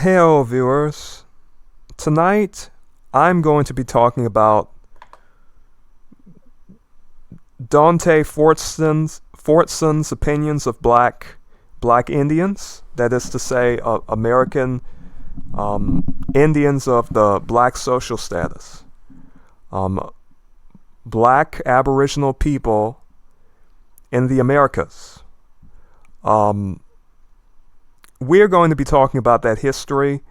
Hello, viewers. Tonight, I'm going to be talking about DanteFortson's opinions of black Indians. That is to say, American Indians of the black social status. Black aboriginal people in the Americas. We're going to be talking about that history,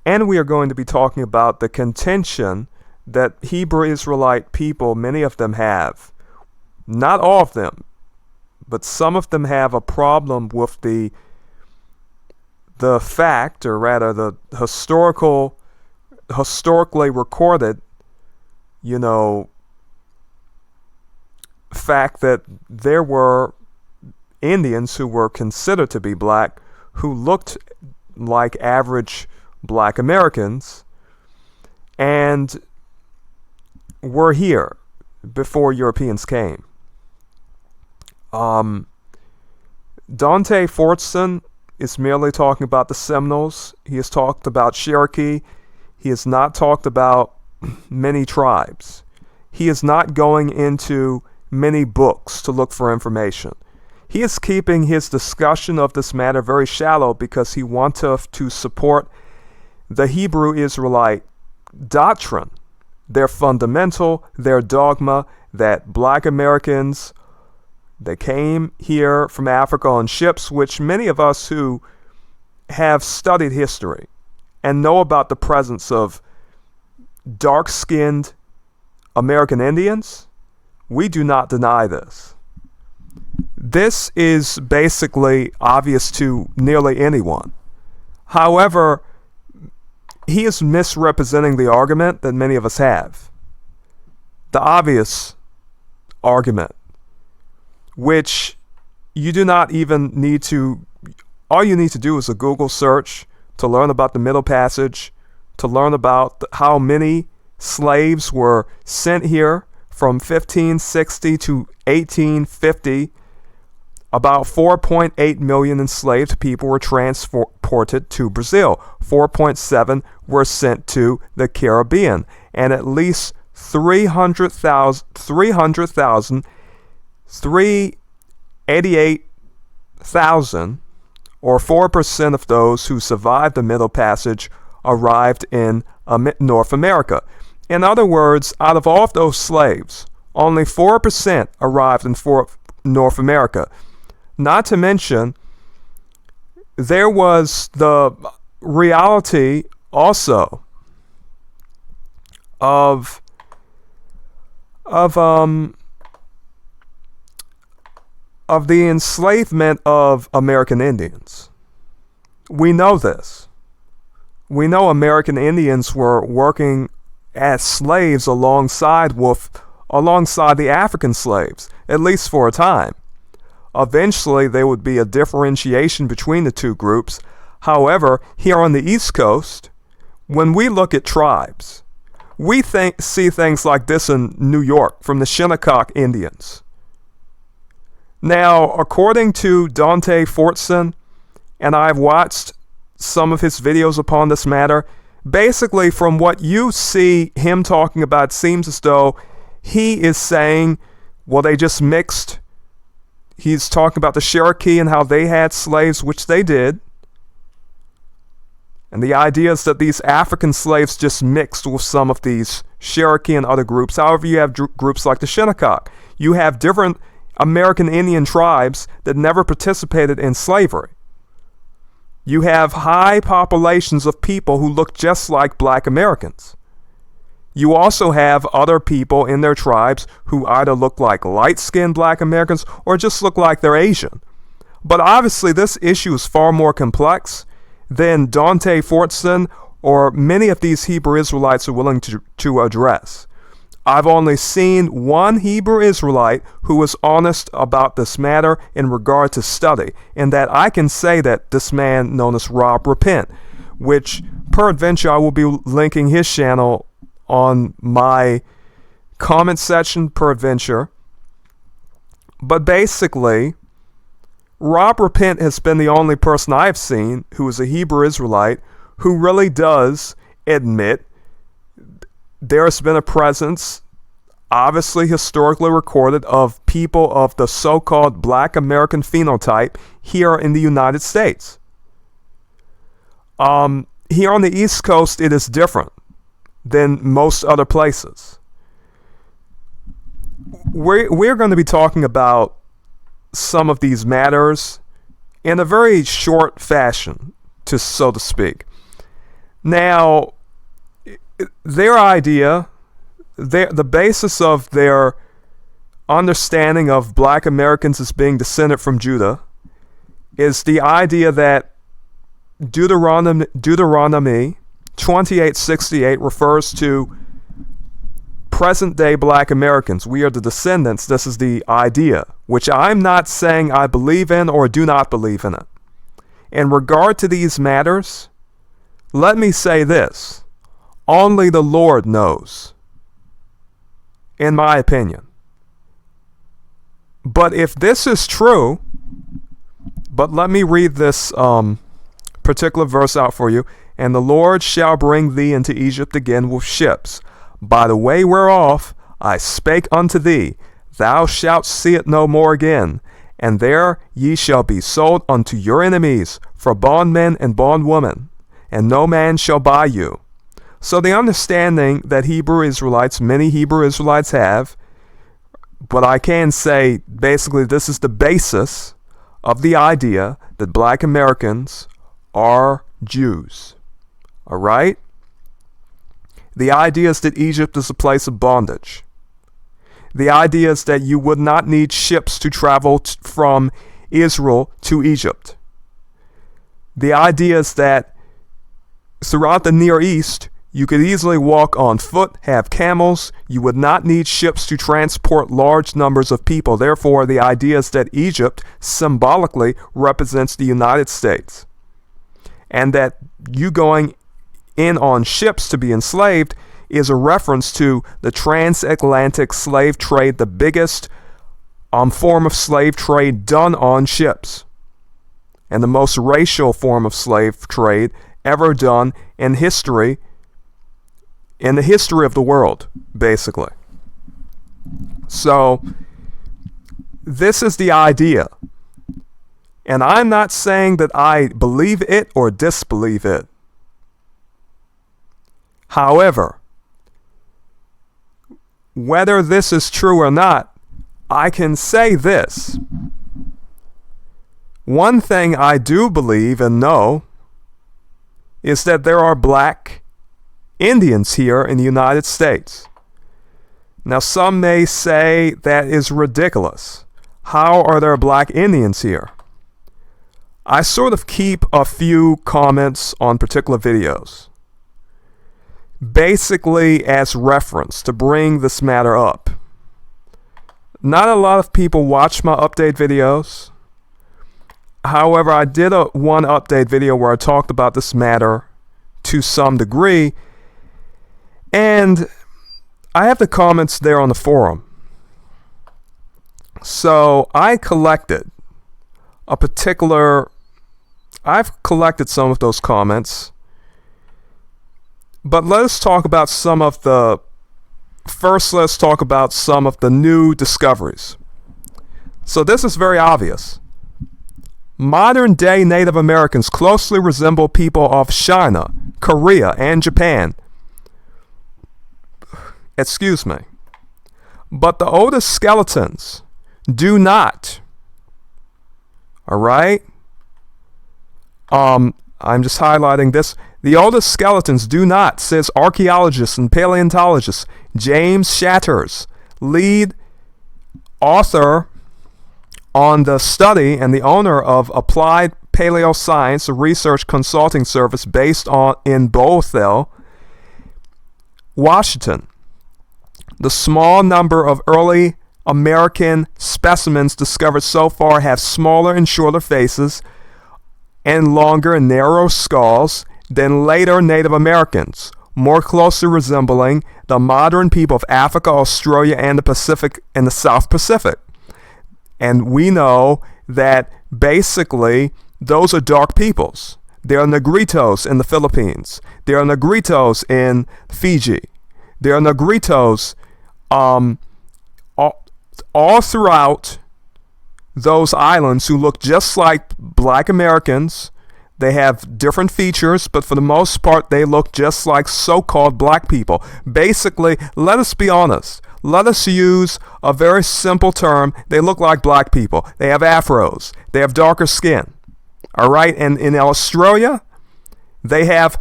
and we are going to be talking about the contention that Hebrew Israelite people, many of them have, not all of them, but some of them have a problem with the fact, or rather the historically recorded, fact that there were Indians who were considered to be black, who looked like average black Americans and were here before Europeans came. DanteFortson is merely talking about the Seminoles. He has talked about Cherokee. He has not talked about many tribes. He is not going into many books to look for information. He is keeping his discussion of this matter very shallow because he wants to support the Hebrew Israelite doctrine, their fundamental, their dogma that black Americans, they came here from Africa on ships, which many of us who have studied history and know about the presence of dark-skinned American Indians, we do not deny this. This is basically obvious to nearly anyone. However, he is misrepresenting the argument that many of us have. The obvious argument, which you do not even need to, all you need to do is a Google search to learn about the Middle Passage, to learn about how many slaves were sent here from 1560 to 1850. About 4.8 million enslaved people were transported to Brazil. 4.7 were sent to the Caribbean. And at least 388,000, or 4% of those who survived the Middle Passage, arrived in North America. In other words, out of all of those slaves, only 4% arrived in North America. Not to mention, there was the reality also of the enslavement of American Indians. We know this. We know American Indians were working as slaves alongside the African slaves, at least for a time. Eventually, there would be a differentiation between the two groups. However, here on the East Coast, when we look at tribes, we see things like this in New York from the Shinnecock Indians. Now, according to DanteFortson, and I've watched some of his videos upon this matter, basically from what you see him talking about, it seems as though he is saying, well, they just mixed. He's talking about the Cherokee and how they had slaves, which they did. And the idea is that these African slaves just mixed with some of these Cherokee and other groups. However, you have groups like the Shinnecock. You have different American Indian tribes that never participated in slavery. You have high populations of people who look just like black Americans. You also have other people in their tribes who either look like light-skinned black Americans or just look like they're Asian. But obviously this issue is far more complex than DanteFortson or many of these Hebrew Israelites are willing to address. I've only seen one Hebrew Israelite who was honest about this matter in regard to study, and that I can say that this man known as Rob Repent, which peradventure I will be linking his channel on my comment section peradventure. But basically, Rob Repent has been the only person I've seen who is a Hebrew Israelite who really does admit there's been a presence, obviously historically recorded, of people of the so-called Black American phenotype here in the United States. Here on the East Coast, it is different than most other places. We're going to be talking about some of these matters in a very short fashion, so to speak. Now, their idea, the basis of their understanding of Black Americans as being descended from Judah, is the idea that Deuteronomy 28:68 refers to present-day Black Americans. We are the descendants. This is the idea, which I'm not saying I believe in or do not believe in it. In regard to these matters, let me say this: only the Lord knows, in my opinion. But if this is true, but let me read this particular verse out for you. And the Lord shall bring thee into Egypt again with ships, by the way whereof I spake unto thee. Thou shalt see it no more again. And there ye shall be sold unto your enemies for bondmen and bondwomen, and no man shall buy you. So the understanding that many Hebrew Israelites have, but I can say basically this is the basis of the idea that Black Americans are Jews. All right? The idea is that Egypt is a place of bondage. The idea is that you would not need ships to travel from Israel to Egypt. The idea is that throughout the Near East, you could easily walk on foot, have camels. You would not need ships to transport large numbers of people. Therefore, the idea is that Egypt symbolically represents the United States. And that you going in on ships to be enslaved is a reference to the transatlantic slave trade, the biggest form of slave trade done on ships, and the most racial form of slave trade ever done in history, in the history of the world, basically. So, this is the idea. And I'm not saying that I believe it or disbelieve it. However, whether this is true or not, I can say this. One thing I do believe and know is that there are Black Indians here in the United States. Now, some may say that is ridiculous. How are there Black Indians here? I sort of keep a few comments on particular videos, basically as reference to bring this matter up. Not a lot of people watch my update videos. However, I did one update video where I talked about this matter to some degree, and I have the comments there on the forum. So I've collected some of those comments, but let's talk about some of the new discoveries. So this is very obvious. Modern day Native Americans closely resemble people of China, Korea, and Japan. Excuse me. But the oldest skeletons do not. All right? I'm just highlighting this. The oldest skeletons do not, says archaeologist and paleontologist James Shatters, lead author on the study and the owner of Applied Paleoscience, a research consulting service based in Bothell, Washington. The small number of early American specimens discovered so far have smaller and shorter faces and longer and narrow skulls than later Native Americans, more closely resembling the modern people of Africa, Australia, and the Pacific and the South Pacific. And we know that basically those are dark peoples. There are Negritos in the Philippines. There are Negritos in Fiji. There are Negritos all throughout those islands who look just like black Americans. They have different features, but for the most part, they look just like so-called black people. Basically, let us be honest. Let us use a very simple term. They look like black people. They have afros. They have darker skin. All right? And in Australia, they have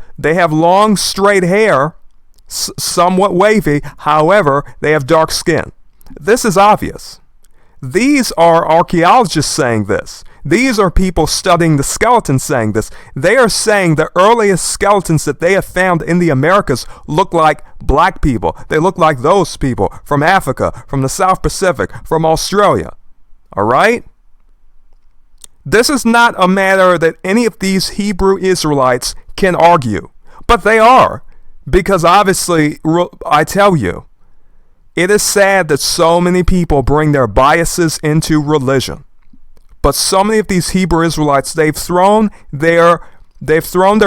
long, straight hair, somewhat wavy. However, they have dark skin. This is obvious. These are archaeologists saying this. These are people studying the skeletons saying this. They are saying the earliest skeletons that they have found in the Americas look like black people. They look like those people from Africa, from the South Pacific, from Australia. All right? This is not a matter that any of these Hebrew Israelites can argue. But they are. Because obviously, I tell you, it is sad that so many people bring their biases into religion. But so many of these Hebrew Israelites, they've thrown their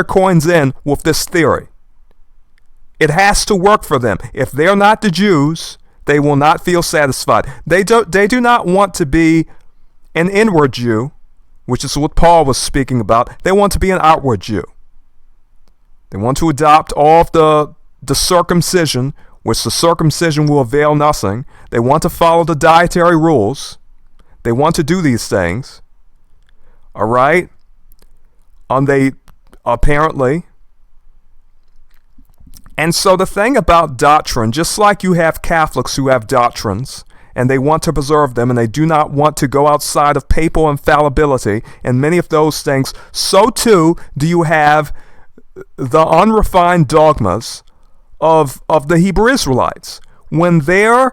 coins in with this theory. It has to work for them. If they're not the Jews, they will not feel satisfied. They do not want to be an inward Jew, which is what Paul was speaking about. They want to be an outward Jew. They want to adopt all of the circumcision, which the circumcision will avail nothing. They want to follow the dietary rules. They want to do these things. All right? They apparently. And so the thing about doctrine, just like you have Catholics who have doctrines, and they want to preserve them, and they do not want to go outside of papal infallibility, and many of those things, so too do you have the unrefined dogmas of the Hebrew Israelites. When their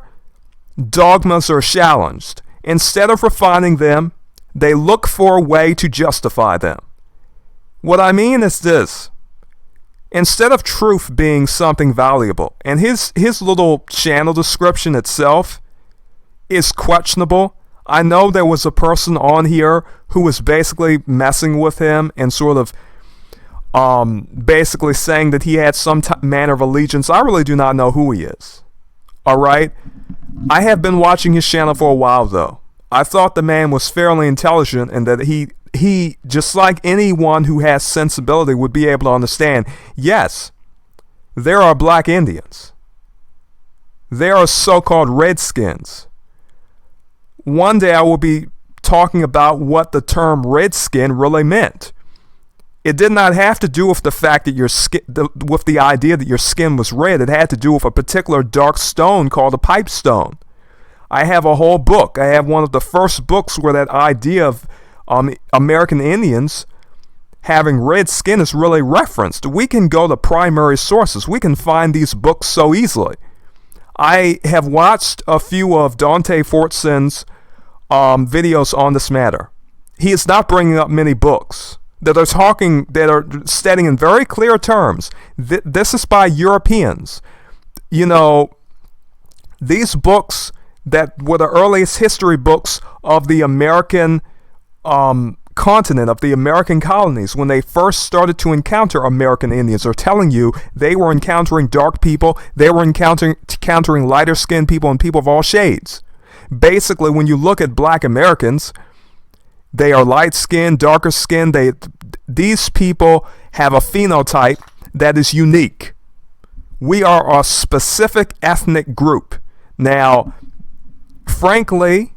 dogmas are challenged, instead of refining them, they look for a way to justify them. What I mean is this. Instead of truth being something valuable, and his little channel description itself is questionable. I know there was a person on here who was basically messing with him and sort of basically saying that he had some manner of allegiance. I really do not know who he is. All right? I have been watching his channel for a while, though. I thought the man was fairly intelligent and that he, just like anyone who has sensibility, would be able to understand, yes, there are black Indians. There are so-called redskins. One day I will be talking about what the term redskin really meant. It did not have to do with the fact that your skin, with the idea that your skin was red. It had to do with a particular dark stone called a pipestone. I have a whole book. I have one of the first books where that idea of American Indians having red skin is really referenced. We can go to primary sources. We can find these books so easily. I have watched a few of DanteFortson's videos on this matter. He is not bringing up many books that are stating in very clear terms. This is by Europeans. You know, these books that were the earliest history books of the American continent, of the American colonies, when they first started to encounter American Indians, are telling you they were encountering dark people, they were encountering lighter skinned people and people of all shades. Basically, when you look at black Americans, they are light skinned, darker skinned. These people have a phenotype that is unique. We are a specific ethnic group. Now, frankly,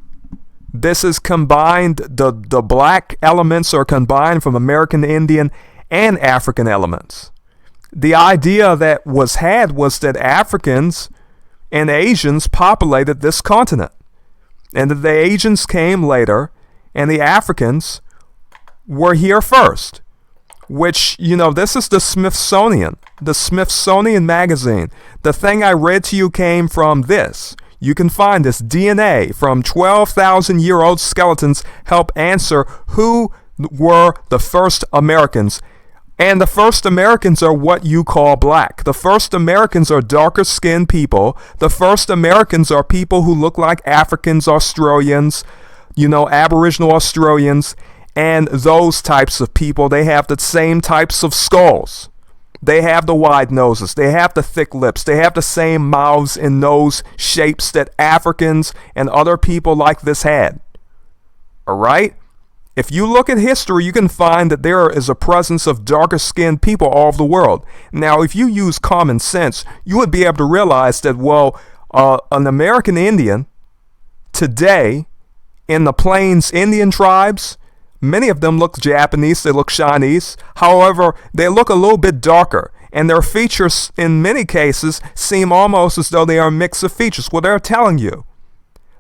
this is combined, the black elements are combined from American Indian and African elements. The idea that was that Africans and Asians populated this continent, and that the Asians came later and the Africans were here first, which, you know, this is the Smithsonian magazine. The thing I read to you came from this. You can find this DNA from 12,000-year-old skeletons help answer who were the first Americans. And the first Americans are what you call black. The first Americans are darker skinned people. The first Americans are people who look like Africans, Australians, you know, Aboriginal Australians. and those types of people, they have the same types of skulls. They have the wide noses. They have the thick lips. They have the same mouths and nose shapes that Africans and other people like this had. All right? If you look at history, you can find that there is a presence of darker skinned people all over the world. Now, if you use common sense, you would be able to realize that, well, an American Indian today in the Plains Indian tribes, many of them look Japanese, they look Chinese. However, they look a little bit darker, and their features in many cases seem almost as though they are a mix of features. Well, they're telling you.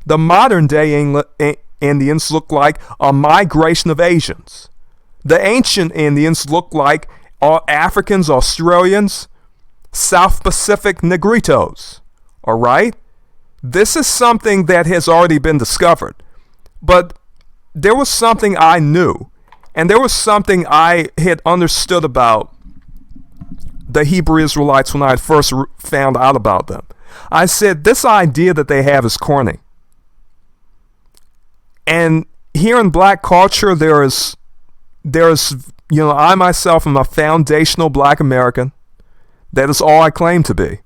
The modern day Indians look like a migration of Asians. The ancient Indians look like Africans, Australians, South Pacific Negritos. All right? This is something that has already been discovered. But there was something I knew, and there was something I had understood about the Hebrew Israelites when I had first found out about them. I said, this idea that they have is corny. And here in black culture, there's, I myself am a foundational black American. That is all I claim to be.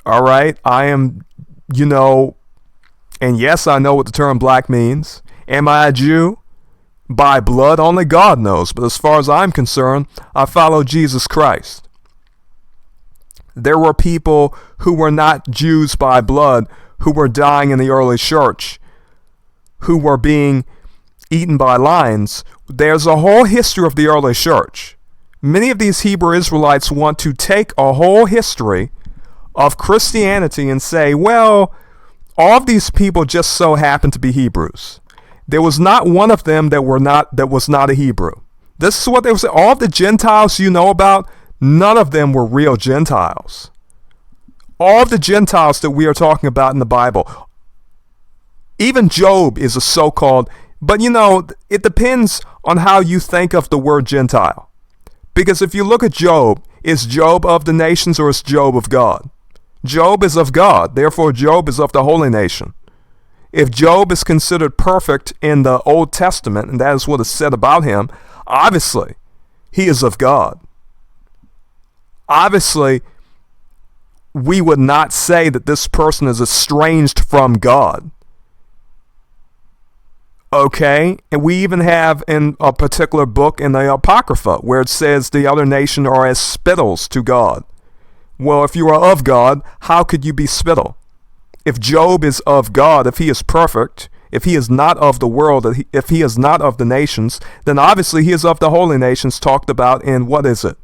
All right? I am, and yes, I know what the term black means. Am I a Jew? By blood, only God knows. But as far as I'm concerned, I follow Jesus Christ. There were people who were not Jews by blood who were dying in the early church, who were being eaten by lions. There's a whole history of the early church. Many of these Hebrew Israelites want to take a whole history of Christianity and say, well, all of these people just so happen to be Hebrews. There was not one of them that was not a Hebrew. This is what they would say. All of the Gentiles you know about, none of them were real Gentiles. All of the Gentiles that we are talking about in the Bible, even Job is a so-called, but it depends on how you think of the word Gentile. Because if you look at Job, is Job of the nations or is Job of God? Job is of God, therefore Job is of the holy nation. If Job is considered perfect in the Old Testament, and that is what is said about him, obviously, he is of God. Obviously, we would not say that this person is estranged from God. Okay? And we even have in a particular book in the Apocrypha where it says the other nation are as spittles to God. Well, if you are of God, how could you be spittle? If Job is of God, if he is perfect, if he is not of the world, if he is not of the nations, then obviously he is of the holy nations talked about in, what is it?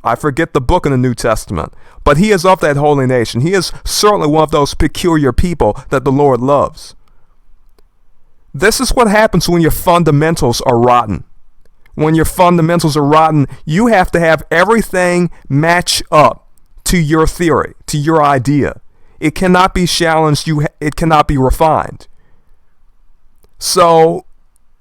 I forget the book in the New Testament, but he is of that holy nation. He is certainly one of those peculiar people that the Lord loves. This is what happens when your fundamentals are rotten. When your fundamentals are rotten, you have to have everything match up to your theory, to your idea. It cannot be challenged. It cannot be refined. So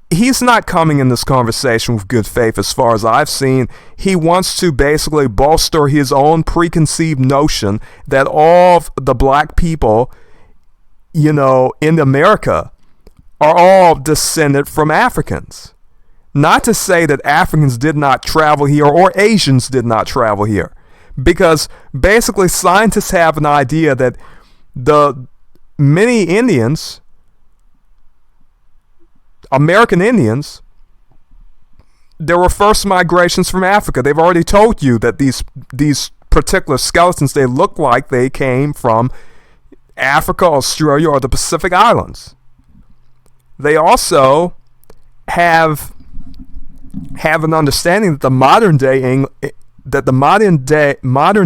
he's not coming in this conversation with good faith as far as I've seen. He wants to basically bolster his own preconceived notion that all of the black people, in America are all descended from Africans. Not to say that Africans did not travel here or Asians did not travel here. Because basically scientists have an idea that the many Indians, American Indians, there were first migrations from Africa. They've already told you that these particular skeletons, they look like they came from Africa, Australia, or the Pacific Islands. They also have an understanding that the modern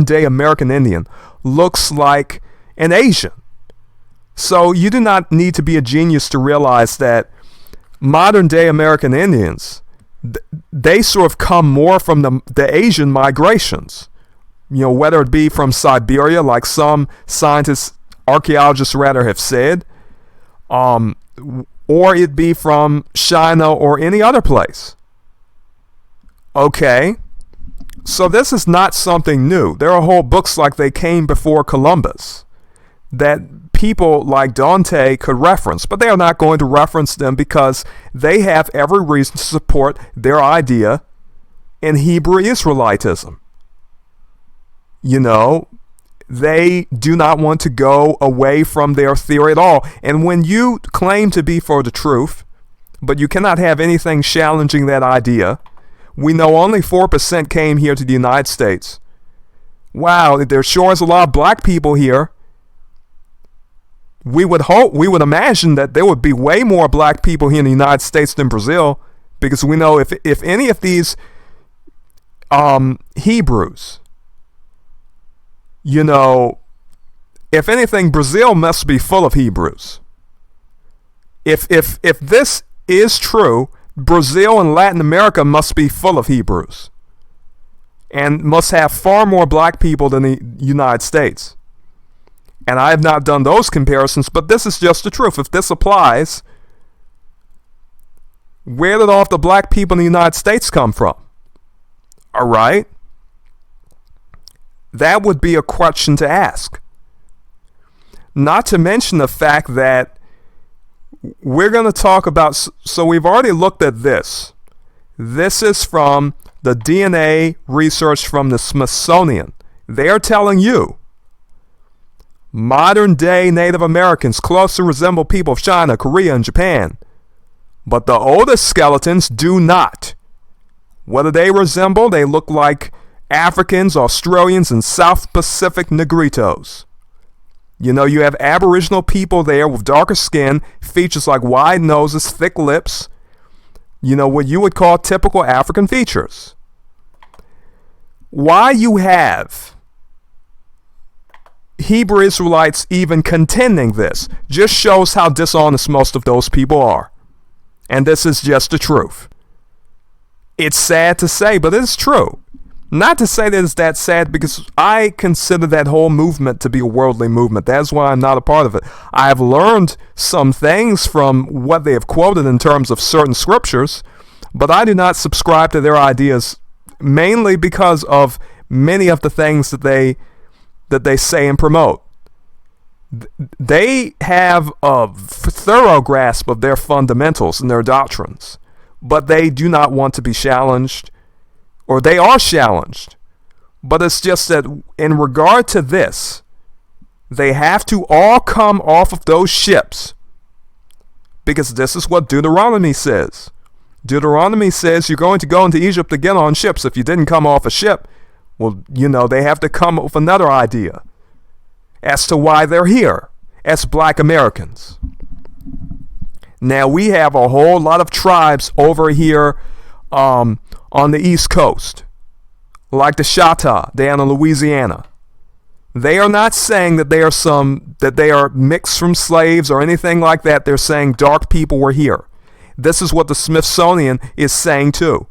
day American Indian looks like an Asian. So you do not need to be a genius to realize that modern day American Indians, they sort of come more from the Asian migrations. Whether it be from Siberia, like some scientists, archaeologists rather, have said, or it be from China or any other place. Okay, so this is not something new. There are whole books like They Came Before Columbus that people like Dante could reference, but they are not going to reference them because they have every reason to support their idea in Hebrew Israelitism. You know, they do not want to go away from their theory at all. And when you claim to be for the truth, but you cannot have anything challenging that idea, we know only 4% came here to the United States. Wow, there sure is a lot of black people here. We would imagine that there would be way more black people here in the United States than Brazil, because we know if any of these Hebrews, you know, if anything, Brazil must be full of Hebrews. If this is true, Brazil and Latin America must be full of Hebrews and must have far more black people than the United States. And I have not done those comparisons, but this is just the truth. If this applies, where did all the black people in the United States come from? All right? That would be a question to ask. Not to mention the fact that we're going to talk about, so we've already looked at this. This is from the DNA research from the Smithsonian. They are telling you modern day Native Americans closely resemble people of China, Korea, and Japan. But the oldest skeletons do not. What do they resemble? They look like Africans, Australians, and South Pacific Negritos. You know, you have aboriginal people there with darker skin, features like wide noses, thick lips. You know, what you would call typical African features. Why you have Hebrew Israelites even contending this just shows how dishonest most of those people are. And this is just the truth. It's sad to say, but it's true. Not to say that it's that sad, because I consider that whole movement to be a worldly movement. That's why I'm not a part of it. I have learned some things from what they have quoted in terms of certain scriptures, but I do not subscribe to their ideas, mainly because of many of the things that they say and promote. They have a thorough grasp of their fundamentals and their doctrines, but they do not want to be challenged, or they are challenged. But it's just that in regard to this, they have to all come off of those ships, because this is what Deuteronomy says. Deuteronomy says you're going to go into Egypt again on ships. If you didn't come off a ship, well, you know, they have to come up with another idea as to why they're here as black Americans. Now, we have a whole lot of tribes over here on the East Coast, like the Choctaw down in Louisiana. They are not saying that they are mixed from slaves or anything like that. They're saying dark people were here. This is what the Smithsonian is saying too.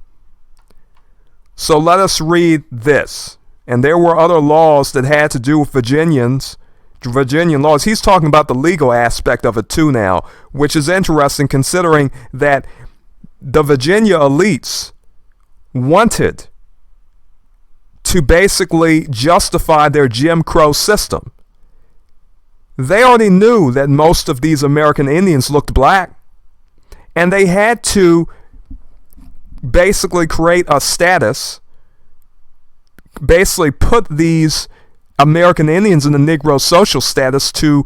So let us read this. And there were other laws that had to do with Virginian laws. He's talking about the legal aspect of it too now, which is interesting considering that the Virginia elites wanted to basically justify their Jim Crow system. They already knew that most of these American Indians looked black, and they had to basically create a status, basically put these American Indians in the Negro social status to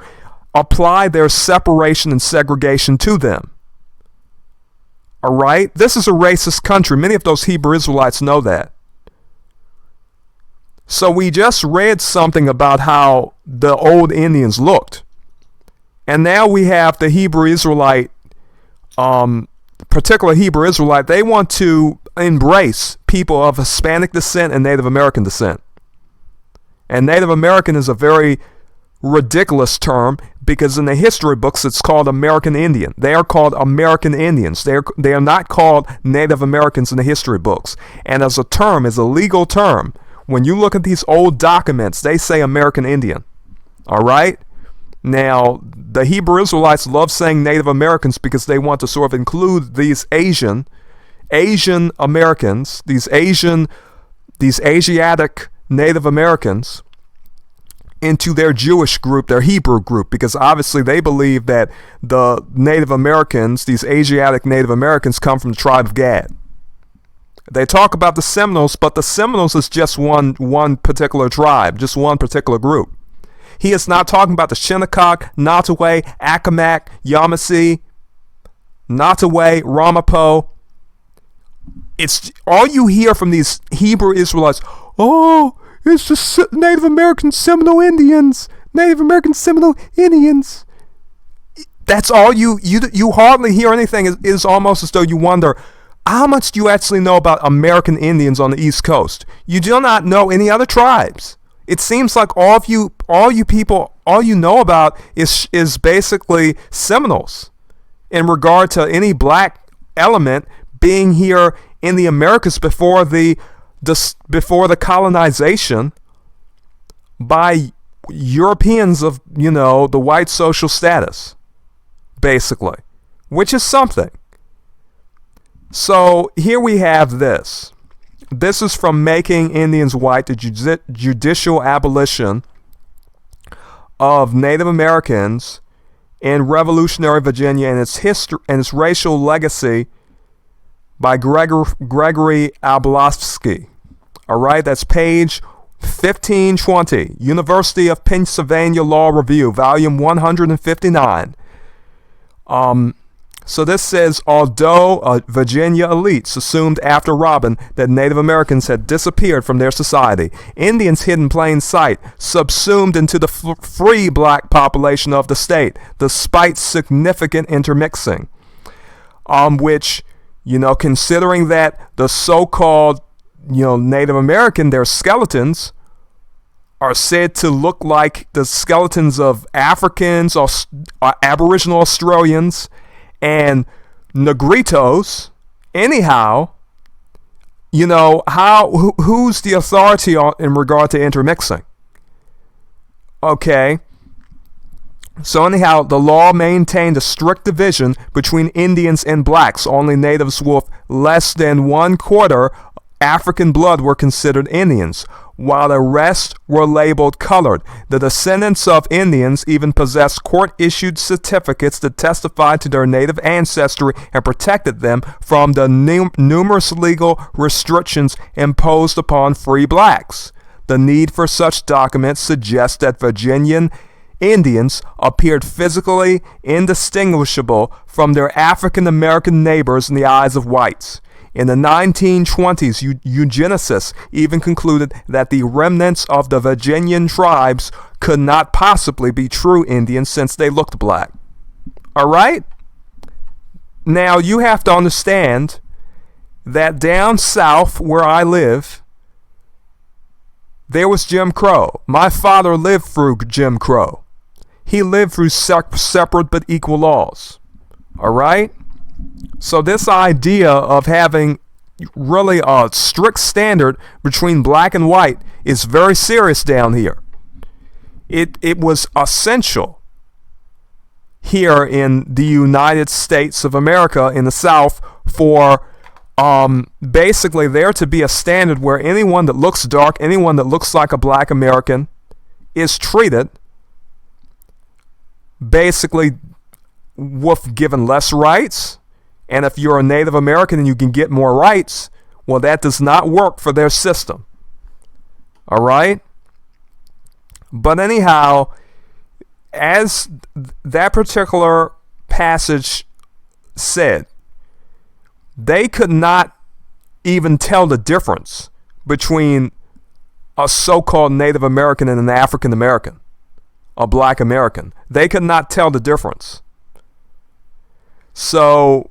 apply their separation and segregation to them. All right? This is a racist country. Many of those Hebrew Israelites know that. So we just read something about how the old Indians looked. And now we have the Hebrew Israelite, particular Hebrew Israelite, they want to embrace people of Hispanic descent and Native American descent. And Native American is a very ridiculous term, because in the history books it's called American Indian. They are called American Indians. They are not called Native Americans in the history books. And as a term, as a legal term, when you look at these old documents, they say American Indian. All right? Now, the Hebrew Israelites love saying Native Americans because they want to sort of include these Asian Americans, these Asiatic Native Americans into their Jewish group, their Hebrew group, because obviously they believe that the Native Americans, these Asiatic Native Americans, come from the tribe of Gad. They talk about the Seminoles, but the Seminoles is just one particular tribe, just one particular group. He is not talking about the Shinnecock, Nottoway, Accomack, Yamasee, Nottoway, Ramapo. It's all you hear from these Hebrew Israelites. Oh, it's the Native American Seminole Indians. Native American Seminole Indians. That's all you hardly hear anything. Is almost as though you wonder, how much do you actually know about American Indians on the East Coast? You do not know any other tribes. It seems like all you know about is basically Seminoles in regard to any black element being here in the Americas before the colonization by Europeans of, the white social status, basically, which is something. So here we have this. This is from Making Indians White, the Judicial Abolition of Native Americans in Revolutionary Virginia and its history and its racial legacy by Gregory Abloski. All right, that's page 1520, University of Pennsylvania Law Review, volume 159. So this says, although Virginia elites assumed after Robin that Native Americans had disappeared from their society, Indians hid in plain sight, subsumed into the free black population of the state, despite significant intermixing, which, considering that the so-called, Native American, their skeletons are said to look like the skeletons of Africans or Aboriginal Australians and Negritos. Anyhow, who's the authority in regard to intermixing? Okay. So anyhow, the law maintained a strict division between Indians and blacks. Only natives with less than 1/4 African blood were considered Indians, while the rest were labeled colored. The descendants of Indians even possessed court-issued certificates that testified to their native ancestry and protected them from the numerous legal restrictions imposed upon free blacks. The need for such documents suggests that Virginian Indians appeared physically indistinguishable from their African American neighbors in the eyes of whites. In the 1920s, eugenicists even concluded that the remnants of the Virginian tribes could not possibly be true Indians since they looked black. All right? Now, you have to understand that down south where I live, there was Jim Crow. My father lived through Jim Crow. He lived through separate but equal laws. All right? So this idea of having really a strict standard between black and white is very serious down here. It was essential here in the United States of America in the South for basically there to be a standard where anyone that looks dark, anyone that looks like a black American is treated basically with given less rights. And if you're a Native American and you can get more rights, well, that does not work for their system. All right? But anyhow, as that particular passage said, they could not even tell the difference between a so-called Native American and an African American, a black American. They could not tell the difference. So,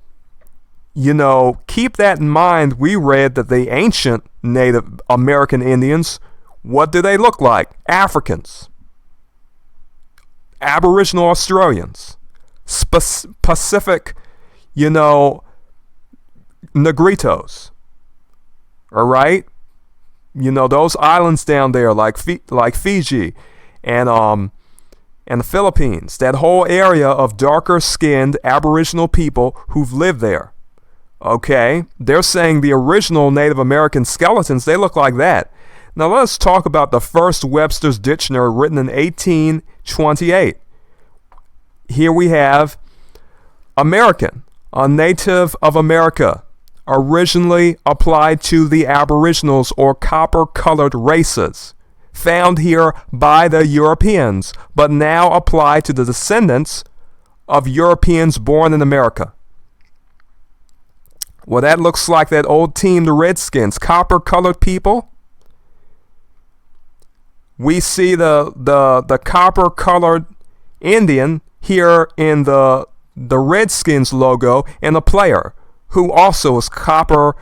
keep that in mind. We read that the ancient Native American Indians, what do they look like? Africans, Aboriginal Australians, Pacific, Negritos. All right? Those islands down there like Fiji and the Philippines, that whole area of darker skinned Aboriginal people who've lived there. Okay, they're saying the original Native American skeletons, they look like that. Now let's talk about the first Webster's dictionary written in 1828. Here we have American, a native of America, originally applied to the aboriginals or copper-colored races, found here by the Europeans, but now applied to the descendants of Europeans born in America. Well, that looks like that old team, the Redskins, copper-colored people. We see the copper-colored Indian here in the Redskins logo, and a player who also is copper,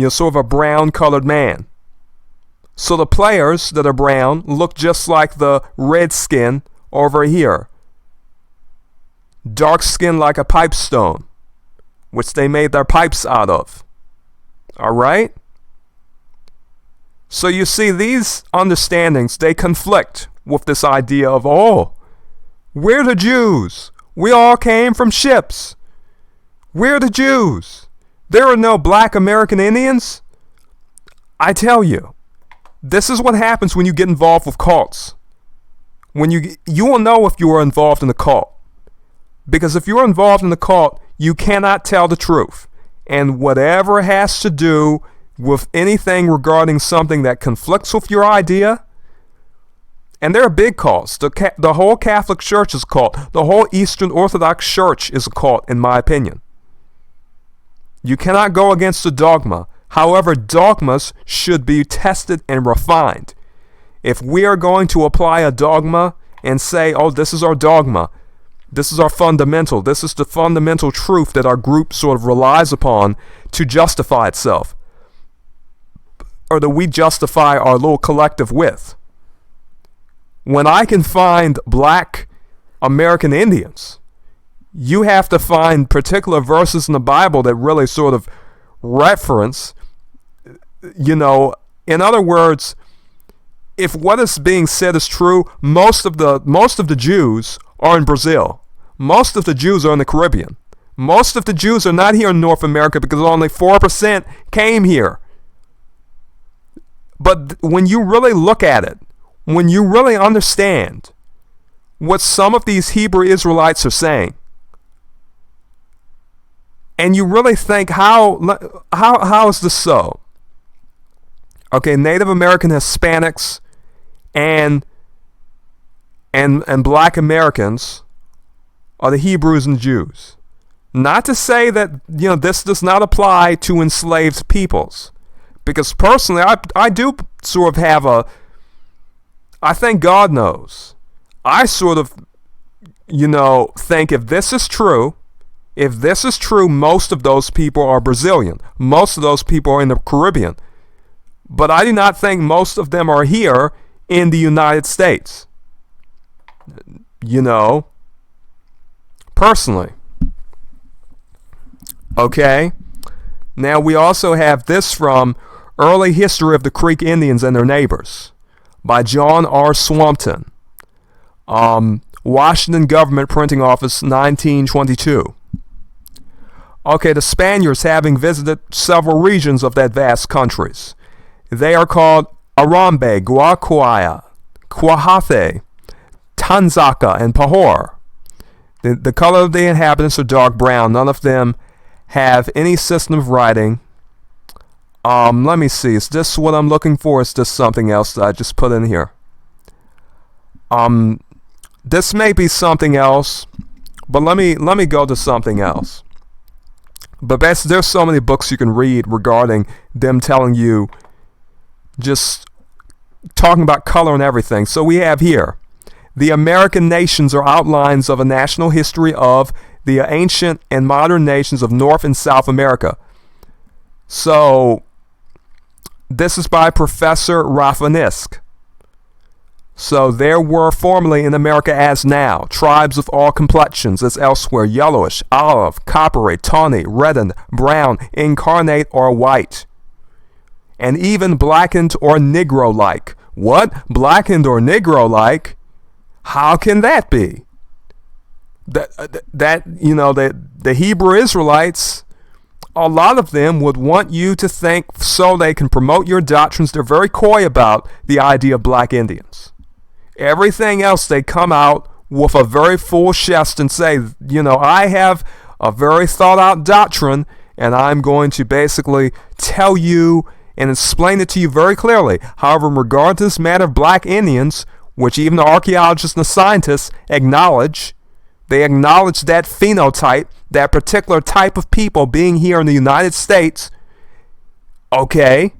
sort of a brown-colored man. So the players that are brown look just like the Redskin over here. Dark skin like a pipestone, which they made their pipes out of. All right? So you see, these understandings, they conflict with this idea of, oh, we're the Jews. We all came from ships. We're the Jews. There are no black American Indians. I tell you, this is what happens when you get involved with cults. When you will know if you are involved in a cult. Because if you're involved in the cult, you cannot tell the truth. And whatever has to do with anything regarding something that conflicts with your idea, and there are big cults. The whole Catholic Church is a cult. The whole Eastern Orthodox Church is a cult, in my opinion. You cannot go against the dogma. However, dogmas should be tested and refined. If we are going to apply a dogma and say, oh, this is our dogma, this is our fundamental, this is the fundamental truth that our group sort of relies upon to justify itself, or that we justify our little collective with. When I can find black American Indians, you have to find particular verses in the Bible that really sort of reference, in other words, if what is being said is true, most of the Jews are in Brazil. Most of the Jews are in the Caribbean. Most of the Jews are not here in North America because only 4% came here. But when you really look at it, when you really understand what some of these Hebrew Israelites are saying, and you really think, how is this so? Okay, Native American Hispanics and black Americans are the Hebrews and Jews. Not to say that this does not apply to enslaved peoples, because personally I do sort of have I think God knows. I sort of think if this is true, most of those people are Brazilian. Most of those people are in the Caribbean. But I do not think most of them are here in the United States. Personally. Okay? Now we also have this from Early History of the Creek Indians and Their Neighbors by John R. Swampton. Washington Government Printing Office, 1922. Okay, the Spaniards having visited several regions of that vast countries. They are called Arambe, Guacuaya, Quajate, Tanzaca, and Pahor. The color of the inhabitants are dark brown. None of them have any system of writing. Let me see. Is this what I'm looking for? Is this something else that I just put in here? This may be something else, but let me go to something else. But there's so many books you can read regarding them telling you, just talking about color and everything. So we have here, the American nations are outlines of a national history of the ancient and modern nations of North and South America. So this is by Professor Raffanisk. So there were formerly in America as now tribes of all complexions as elsewhere, yellowish, olive, coppery, tawny, reddened, brown, incarnate, or white, and even blackened or negro-like. What? Blackened or negro-like? How can that be? The Hebrew Israelites a lot of them would want you to think so they can promote your doctrines. They're very coy about the idea of black Indians. Everything else, they come out with a very full chest and say, I have a very thought out doctrine, and I'm going to basically tell you and explain it to you very clearly. However, in regard to this matter of black Indians, which even the archaeologists and the scientists acknowledge, they acknowledge that phenotype, that particular type of people being here in the United States. Okay,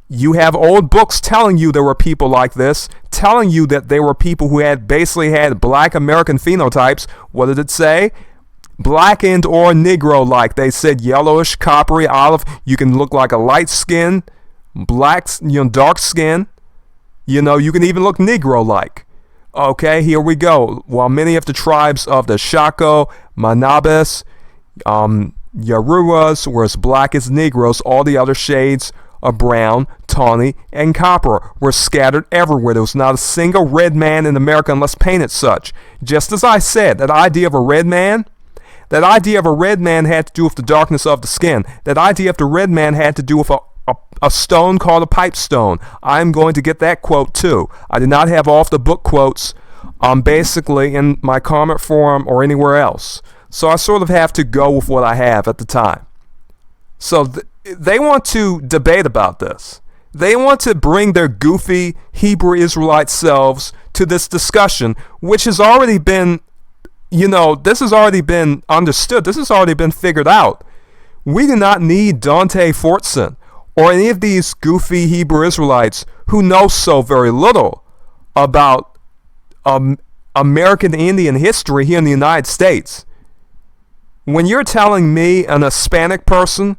you have old books telling you there were people like this, telling you that there were people who had basically had black American phenotypes. What did it say? Blackened or Negro-like. They said yellowish, coppery, olive. You can look like a light skin, black, dark skin. You can even look Negro-like. Okay, here we go. While many of the tribes of the Choctaw, Manabas, Yaruas were as black as Negroes, all the other shades of brown, tawny, and copper were scattered everywhere. There was not a single red man in America unless painted such. Just as I said, that idea of a red man had to do with the darkness of the skin. That idea of the red man had to do with a stone called a pipe stone. I'm going to get that quote too. I did not have off the book quotes basically in my comment forum or anywhere else. So I sort of have to go with what I have at the time. So they want to debate about this. They want to bring their goofy Hebrew Israelite selves to this discussion, which has already been, this has already been understood. This has already been figured out. We do not need DanteFortson or any of these goofy Hebrew Israelites who know so very little about American Indian history here in the United States. When you're telling me an Hispanic person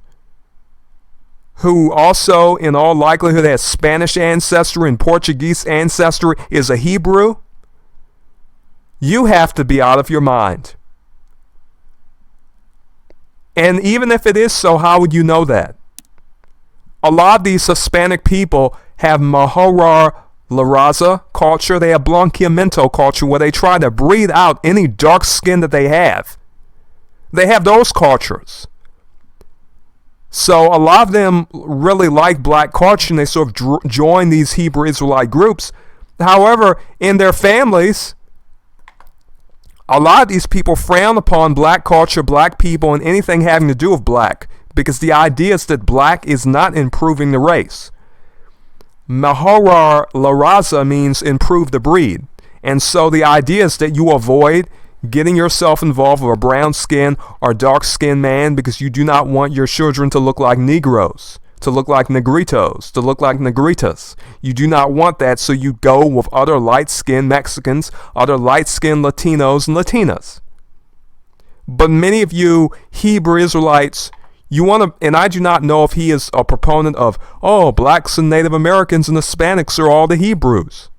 who also in all likelihood has Spanish ancestry and Portuguese ancestry is a Hebrew, you have to be out of your mind. And even if it is so, how would you know that? A lot of these Hispanic people have Mahora La Raza culture. They have Blanqueamiento culture, where they try to breathe out any dark skin that they have. They have those cultures. So a lot of them really like black culture, and they sort of join these Hebrew Israelite groups. However, in their families, a lot of these people frown upon black culture, black people, and anything having to do with black, because the idea is that black is not improving the race. Mahorar La Raza means improve the breed. And so the idea is that you avoid getting yourself involved with a brown skin or dark skinned man because you do not want your children to look like Negroes, to look like Negritos, to look like Negritas. You do not want that, so you go with other light skinned Mexicans, other light skinned Latinos and Latinas. But many of you Hebrew Israelites, you want to, and I do not know if he is a proponent of, blacks and Native Americans and Hispanics are all the Hebrews.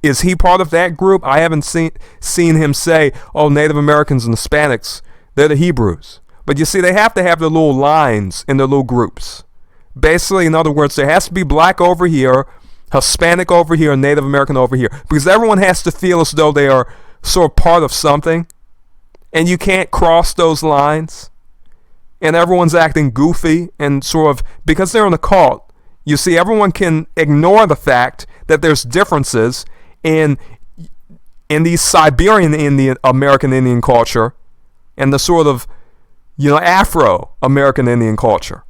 Is he part of that group? I haven't seen him say, Native Americans and Hispanics, they're the Hebrews. But you see, they have to have their little lines in their little groups. Basically, in other words, there has to be black over here, Hispanic over here, and Native American over here. Because everyone has to feel as though they are sort of part of something. And you can't cross those lines. And everyone's acting goofy and sort of, because they're in a cult, you see, everyone can ignore the fact that there's differences in the Siberian Indian, American Indian culture and the sort of, Afro-American Indian culture.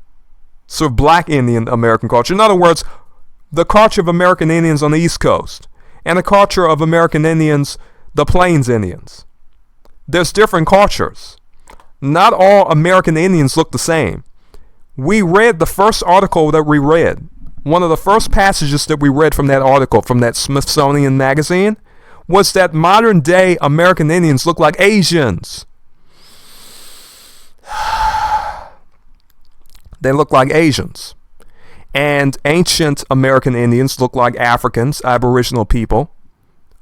Sort of black Indian American culture. In other words, the culture of American Indians on the East Coast and the culture of American Indians, the Plains Indians. There's different cultures. Not all American Indians look the same. We read the first article that we read. One of the first passages that we read from that article, from that Smithsonian magazine, was that modern day American Indians look like Asians. They look like Asians. And ancient American Indians look like Africans, Aboriginal people.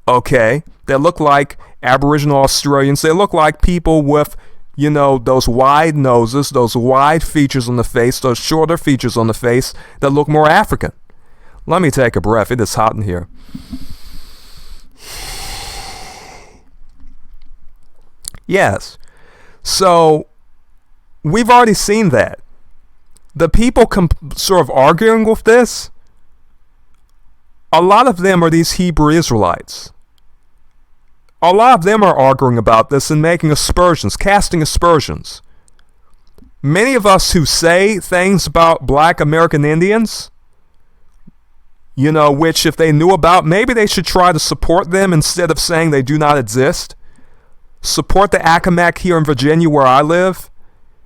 Okay, they look like Aboriginal Australians. They look like people with, those wide noses, those wide features on the face, those shorter features on the face that look more African. Let me take a breath. It is hot in here. Yes. So we've already seen that. The people sort of arguing with this, a lot of them are these Hebrew Israelites. A lot of them are arguing about this and making aspersions, casting aspersions. Many of us who say things about black American Indians, which if they knew about, maybe they should try to support them instead of saying they do not exist. Support the Accomack here in Virginia where I live,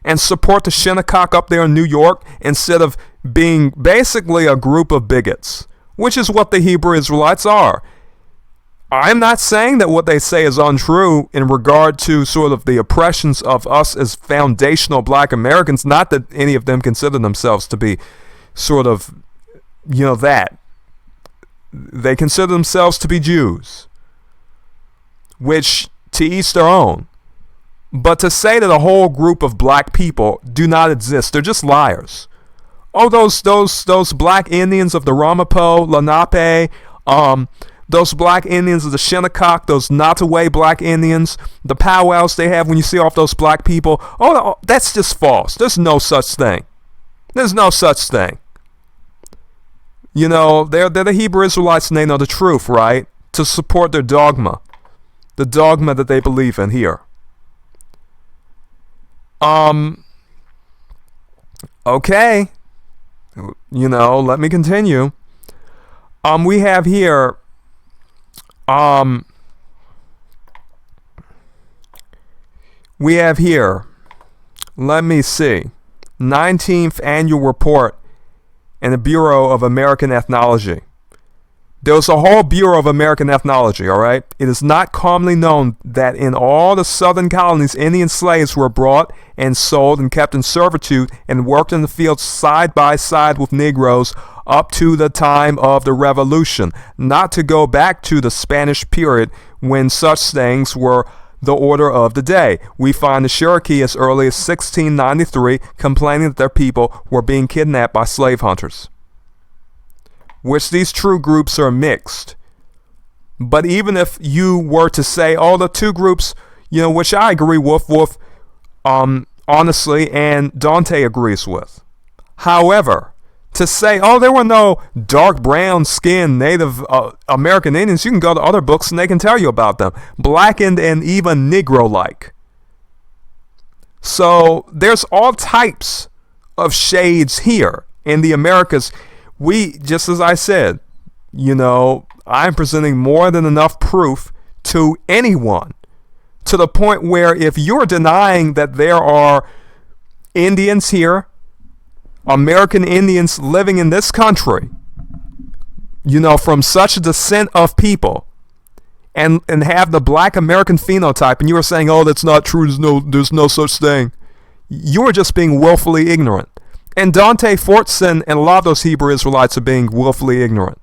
and support the Shinnecock up there in New York instead of being basically a group of bigots, which is what the Hebrew Israelites are. I'm not saying that what they say is untrue in regard to sort of the oppressions of us as foundational black Americans, not that any of them consider themselves to be sort of, that. They consider themselves to be Jews, which to each their own. But to say that a whole group of black people do not exist, they're just liars. Oh, those black Indians of the Ramapo, Lenape, those black Indians of the Shinnecock, those Nottoway black Indians, the powwows they have when you see off those black people, oh, that's just false. There's no such thing. There's no such thing. They're the Hebrew Israelites and they know the truth, right? To support their dogma. The dogma that they believe in here. Okay. Let me continue. We have here, let me see, 19th Annual Report in the Bureau of American Ethnology. There's a whole Bureau of American Ethnology, all right? It is not commonly known that in all the southern colonies, Indian slaves were brought and sold and kept in servitude and worked in the fields side by side with Negroes up to the time of the Revolution, not to go back to the Spanish period when such things were the order of the day. We find the Cherokee as early as 1693 complaining that their people were being kidnapped by slave hunters, which these true groups are mixed. But even if you were to say, oh, the two groups, which I agree with, honestly, and Dante agrees with. However, to say, oh, there were no dark brown skinned Native American Indians, you can go to other books and they can tell you about them. Blackened and even Negro-like. So there's all types of shades here in the Americas. We, just as I said, I'm presenting more than enough proof to anyone, to the point where if you're denying that there are Indians here, American Indians living in this country, from such a descent of people, and have the black American phenotype, and you are saying, oh, that's not true, there's no such thing, you are just being willfully ignorant. And DanteFortson and a lot of those Hebrew Israelites are being willfully ignorant.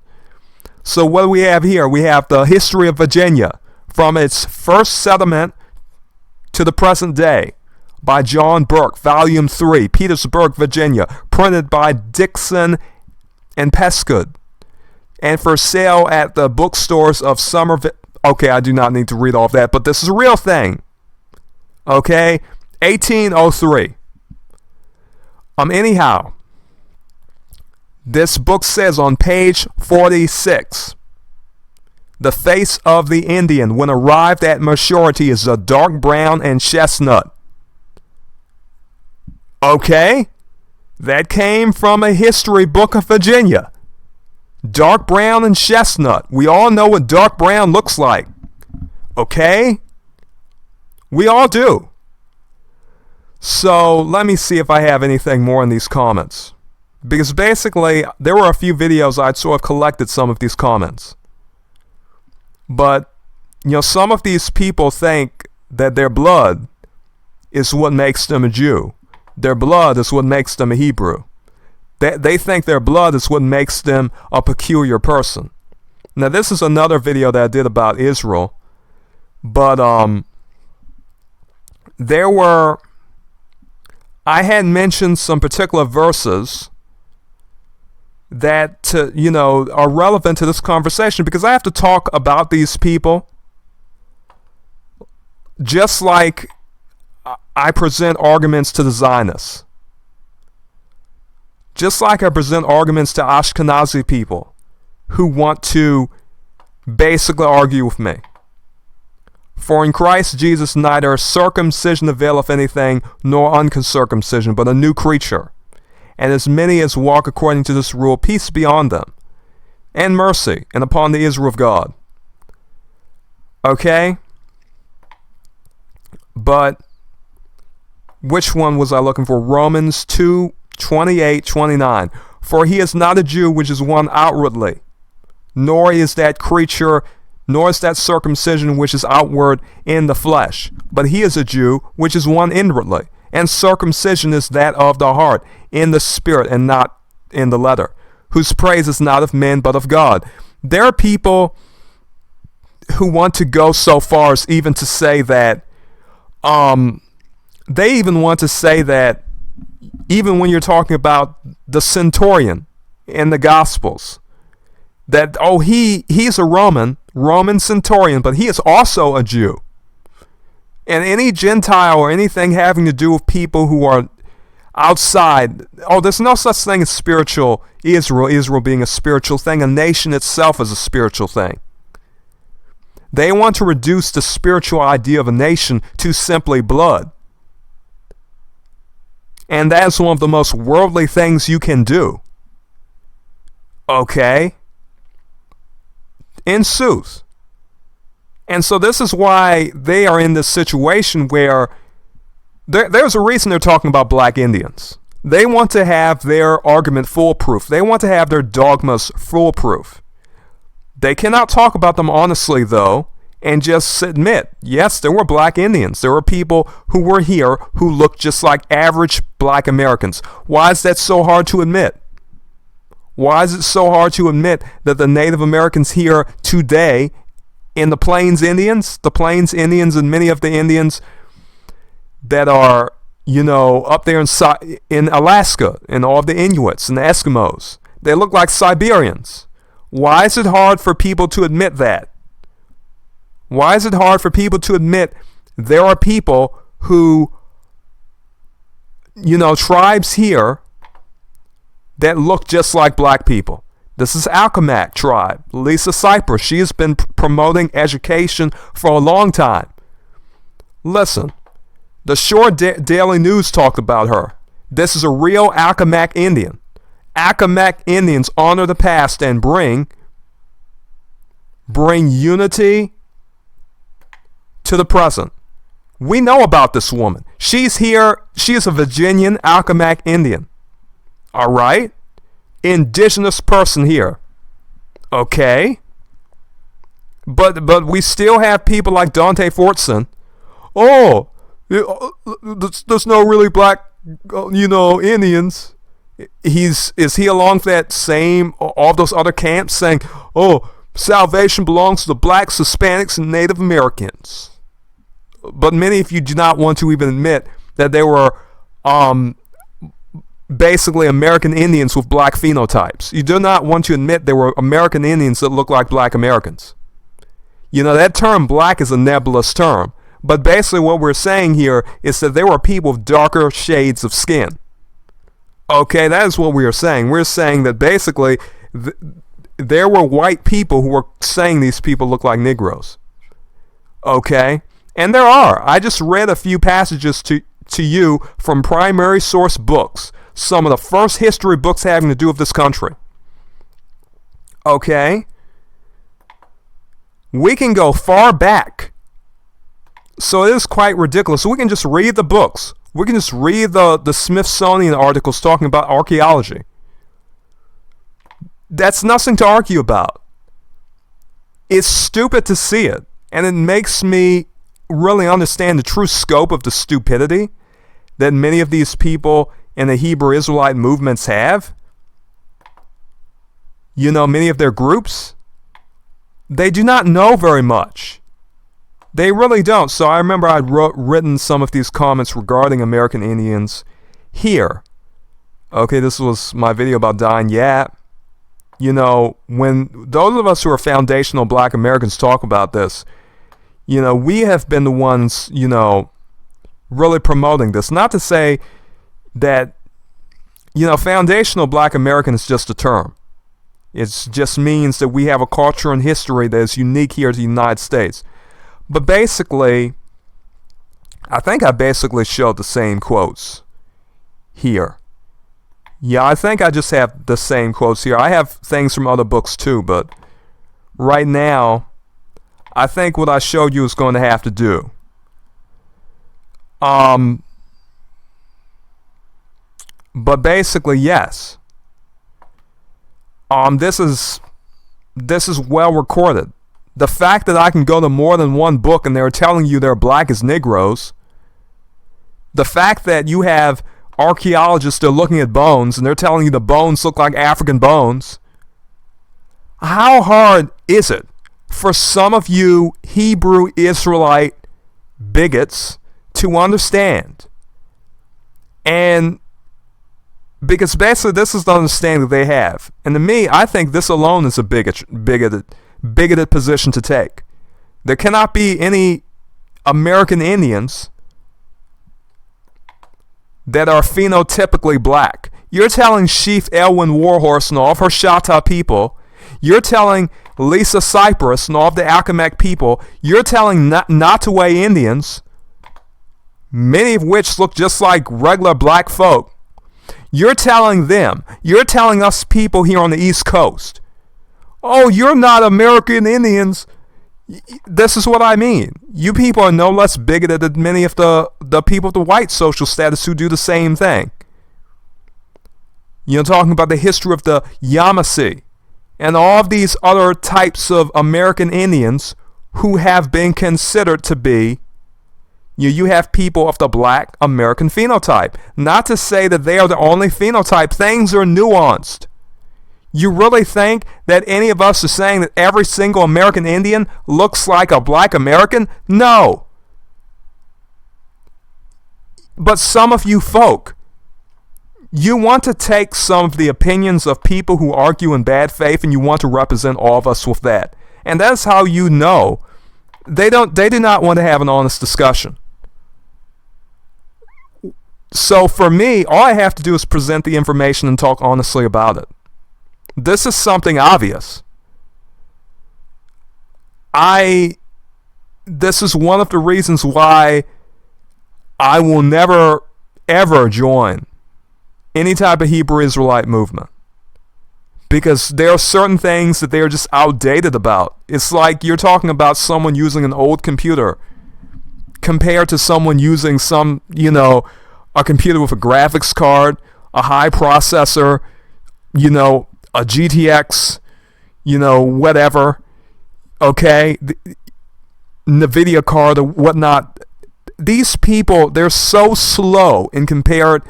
So what do we have here? We have the history of Virginia from its first settlement to the present day by John Burke, Volume 3, Petersburg, Virginia, printed by Dixon and Pescud, and for sale at the bookstores of Somerville. Okay, I do not need to read all of that, but this is a real thing. Okay, 1803. Anyhow, this book says on page 46, the face of the Indian when arrived at maturity is a dark brown and chestnut. Okay, that came from a history book of Virginia. Dark brown and chestnut. We all know what dark brown looks like. Okay? We all do. So let me see if I have anything more in these comments. Because basically, there were a few videos I'd sort of collected some of these comments. But, some of these people think that their blood is what makes them a Jew. Their blood is what makes them a Hebrew. They think their blood is what makes them a peculiar person. Now, this is another video that I did about Israel. But, I had mentioned some particular verses that, are relevant to this conversation because I have to talk about these people just like I present arguments to the Zionists. Just like I present arguments to Ashkenazi people who want to basically argue with me. For in Christ Jesus neither circumcision availeth anything, nor uncircumcision, but a new creature. And as many as walk according to this rule, peace be on them, and mercy, and upon the Israel of God. Okay? But which one was I looking for? Romans 2:28-29. For he is not a Jew which is one outwardly, nor is that creature, nor is that circumcision which is outward in the flesh, but he is a Jew which is one inwardly. And circumcision is that of the heart, in the spirit and not in the letter, whose praise is not of men but of God. There are people who want to go so far as even to say that, they even want to say that even when you're talking about the centurion in the Gospels, that, oh, he's a Roman centurion, but he is also a Jew. And any Gentile or anything having to do with people who are outside, oh, there's no such thing as spiritual Israel being a spiritual thing. A nation itself is a spiritual thing. They want to reduce the spiritual idea of a nation to simply blood. And that's one of the most worldly things you can do. Okay? In sooth. And so this is why they are in this situation where there's a reason they're talking about black Indians. They want to have their argument foolproof. They want to have their dogmas foolproof. They cannot talk about them honestly, though, and just admit, yes, there were black Indians. There were people who were here who looked just like average black Americans. Why is that so hard to admit? Why is it so hard to admit that the Native Americans here today in the Plains Indians and many of the Indians that are, up there in Alaska, and all of the Inuits and the Eskimos, they look like Siberians. Why is it hard for people to admit that? Why is it hard for people to admit there are people who, tribes here that look just like black people? This is Alchemac tribe. Lisa Cypress, she has been promoting education for a long time. Listen, the Shore Daily News talked about her. This is a real Alchemac Indian. Alchemac Indians honor the past and bring unity to the present. We know about this woman. She's here. She is a Virginian Alchemac Indian. All right? Indigenous person here. Okay? But we still have people like DanteFortson. Oh, there's no really black, Indians. Is he along that same, all those other camps saying, oh, salvation belongs to the blacks, Hispanics, and Native Americans? But many of you do not want to even admit that there were basically American Indians with black phenotypes. You do not want to admit there were American Indians that look like black Americans. That term black is a nebulous term. But basically what we're saying here is that there were people with darker shades of skin. Okay, that is what we are saying. We're saying that basically there were white people who were saying these people look like Negroes. Okay? And there are. I just read a few passages to you from primary source books. Some of the first history books having to do with this country. Okay? We can go far back. So it is quite ridiculous. So we can just read the books. We can just read the Smithsonian articles talking about archaeology. That's nothing to argue about. It's stupid to see it. And it makes me really understand the true scope of the stupidity that many of these people in the Hebrew Israelite movements have. Many of their groups, they do not know very much. They really don't. So I remember I'd written some of these comments regarding American Indians here. Okay, this was my video about Dying Yap. When those of us who are foundational black Americans talk about this, we have been the ones, really promoting this. Not to say that, foundational Black American is just a term. It just means that we have a culture and history that is unique here to the United States. But basically, I think I basically showed the same quotes here. Yeah, I think I just have the same quotes here. I have things from other books too, but right now, I think what I showed you is going to have to do. But basically, yes. This is well recorded. The fact that I can go to more than one book and they're telling you they're black as Negroes. The fact that you have archaeologists that are looking at bones and they're telling you the bones look like African bones. How hard is it for some of you Hebrew Israelite bigots to understand? And because basically this is the understanding that they have. And to me, I think this alone is a bigoted position to take. There cannot be any American Indians that are phenotypically black. You're telling Chief Elwyn Warhorse and all of her Choctaw people, you're telling Lisa Cypress and all of the Accomack people, you're telling Nottoway Indians, many of which look just like regular black folk, you're telling them, you're telling us people here on the East Coast, oh, you're not American Indians. This is what I mean. You people are no less bigoted than many of the people of the white social status who do the same thing. Talking about the history of the Yamasee and all of these other types of American Indians who have been considered to be, you have people of the black American phenotype. Not to say that they are the only phenotype. Things are nuanced. You really think that any of us are saying that every single American Indian looks like a black American? No. But some of you folk, you want to take some of the opinions of people who argue in bad faith and you want to represent all of us with that. And that's how you know they do not want to have an honest discussion. So for me, all I have to do is present the information and talk honestly about it. This is something obvious. This is one of the reasons why I will never, ever join any type of Hebrew Israelite movement. Because there are certain things that they're just outdated about. It's like you're talking about someone using an old computer compared to someone using a computer with a graphics card, a high processor, a GTX, whatever, okay, NVIDIA card or whatnot. These people, they're so slow in regard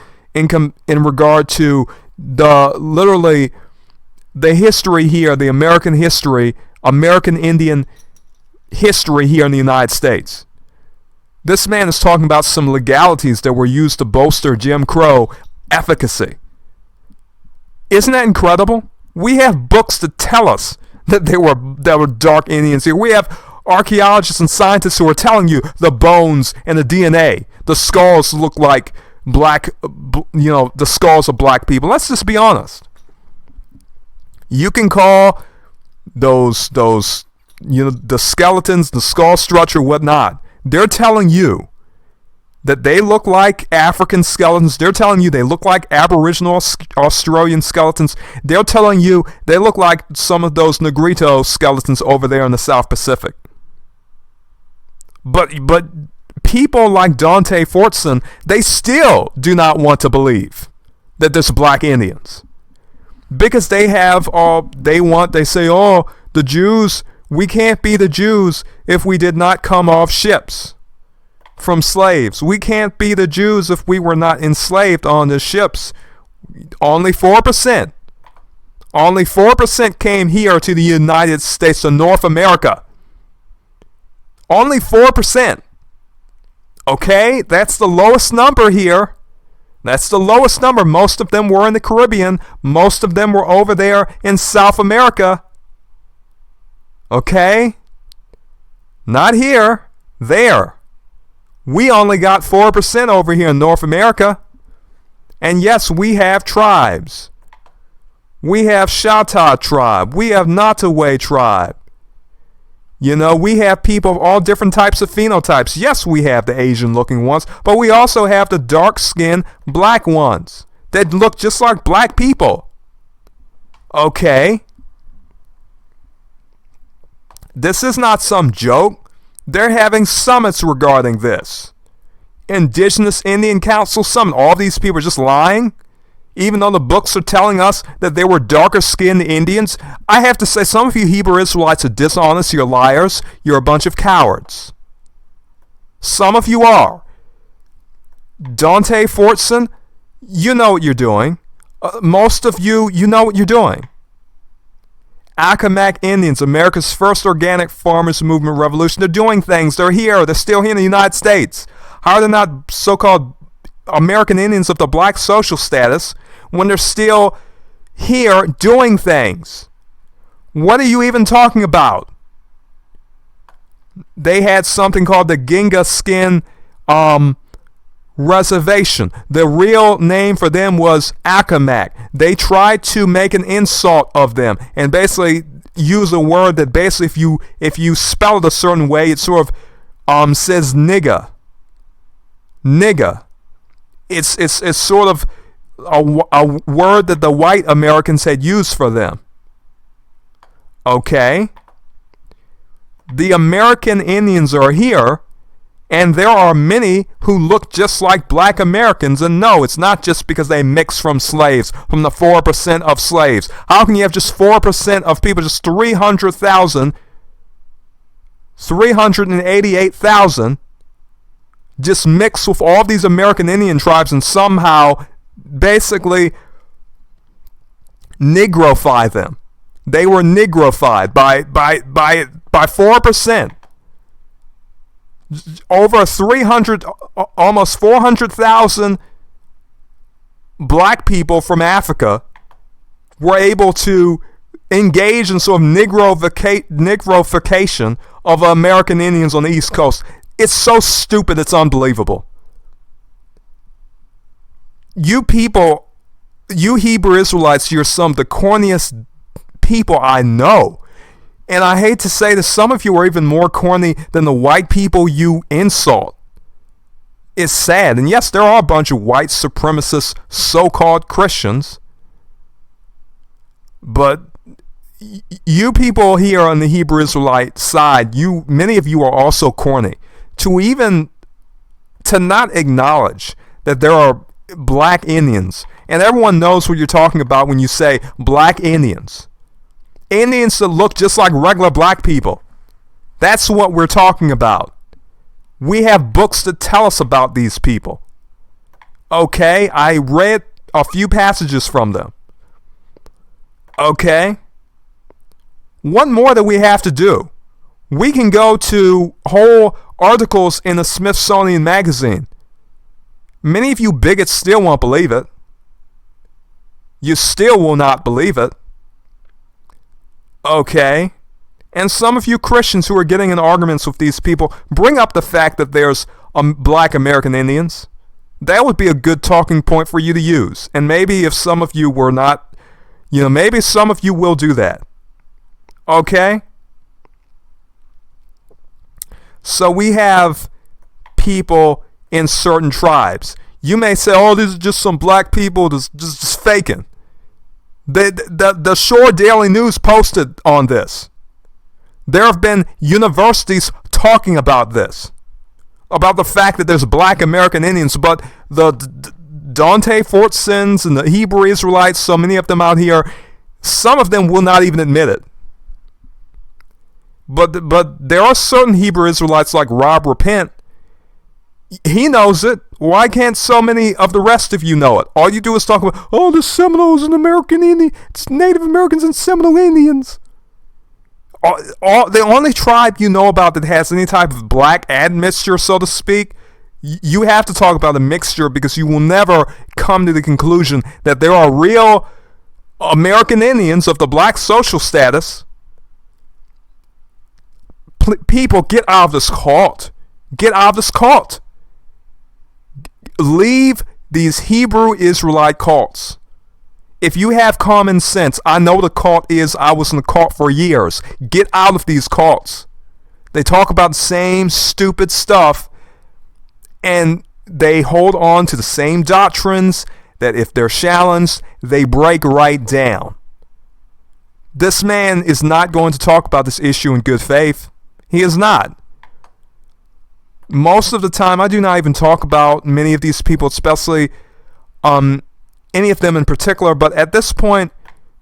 to the history here, the American history, American Indian history here in the United States. This man is talking about some legalities that were used to bolster Jim Crow efficacy. Isn't that incredible? We have books that tell us that there were dark Indians here. We have archaeologists and scientists who are telling you the bones and the DNA, the skulls look like black, the skulls of black people. Let's just be honest. You can call those the skeletons, the skull structure, whatnot. They're telling you that they look like African skeletons. They're telling you they look like Aboriginal Australian skeletons. They're telling you they look like some of those Negrito skeletons over there in the South Pacific. But people like DanteFortson, they still do not want to believe that there's black Indians. Because they say, the Jews, we can't be the Jews if we did not come off ships from slaves. We can't be the Jews if we were not enslaved on the ships. Only 4%. Only 4% came here to the United States, to North America. Only 4%. Okay, that's the lowest number here. That's the lowest number. Most of them were in the Caribbean. Most of them were over there in South America. Okay? Not here. There. We only got 4% over here in North America. And yes, we have tribes. We have Choctaw tribe. We have Nottoway tribe. You know, we have people of all different types of phenotypes. Yes, we have the Asian looking ones, but we also have the dark skinned black ones that look just like black people. Okay. This is not some joke. They're having summits regarding this. Indigenous Indian Council Summit. All these people are just lying. Even though the books are telling us that they were darker skinned Indians. I have to say, some of you Hebrew Israelites are dishonest. You're liars. You're a bunch of cowards. Some of you are. DanteFortson, you know what you're doing. Most of you, you know what you're doing. Accomack Indians, America's first organic farmers movement revolution. They're doing things. They're here. They're still here in the United States. How are they not so-called American Indians of the black social status when they're still here doing things? What are you even talking about? They had something called the Ginga Skin Reservation. The real name for them was Accomack. They tried to make an insult of them and basically use a word that basically if you spell it a certain way, it sort of says nigga. Nigga. It's sort of a word that the white Americans had used for them. Okay? The American Indians are here, and there are many who look just like black Americans, and no, it's not just because they mix from slaves, from the 4% of slaves. How can you have just 4% of people, just 388,000, just mix with all these American Indian tribes and somehow basically negrofy them? They were negrofied by 4%. Over 300, almost 400,000 black people from Africa were able to engage in sort of negrofication of American Indians on the East Coast. It's so stupid, it's unbelievable. You people, you Hebrew Israelites, you're some of the corniest people I know. And I hate to say this, some of you are even more corny than the white people you insult. It's sad. And yes, there are a bunch of white supremacist so-called Christians. But you people here on the Hebrew Israelite side, many of you are also corny. To not acknowledge that there are black Indians. And everyone knows what you're talking about when you say black Indians. Indians that look just like regular black people. That's what we're talking about. We have books that tell us about these people. Okay, I read a few passages from them. Okay. What more do we have to do? We can go to whole articles in the Smithsonian Magazine. Many of you bigots still won't believe it. You still will not believe it. Okay. And some of you Christians who are getting in arguments with these people, bring up the fact that there's black American Indians. That would be a good talking point for you to use. And maybe if some of you were not, maybe some of you will do that. Okay? So we have people in certain tribes. You may say, oh, these are just some black people just faking. The Shore Daily News posted on this. There have been universities talking about this, about the fact that there's black American Indians, but the DanteFortsons and the Hebrew Israelites, so many of them out here, some of them will not even admit it. But there are certain Hebrew Israelites like Rob Repent. He knows it. Why can't so many of the rest of you know it? All you do is talk about, oh, the Seminoles and American Indian. It's Native Americans and Seminole Indians. The only tribe you know about that has any type of black admixture, so to speak, you have to talk about a mixture because you will never come to the conclusion that there are real American Indians of the black social status. People, get out of this cult. Get out of this cult. Leave these Hebrew Israelite cults. If you have common sense, I know the cult is, I was in the cult for years. Get out of these cults. They talk about the same stupid stuff, and they hold on to the same doctrines that if they're challenged, they break right down. This man is not going to talk about this issue in good faith. He is not. Most of the time, I do not even talk about many of these people, especially any of them in particular. But at this point,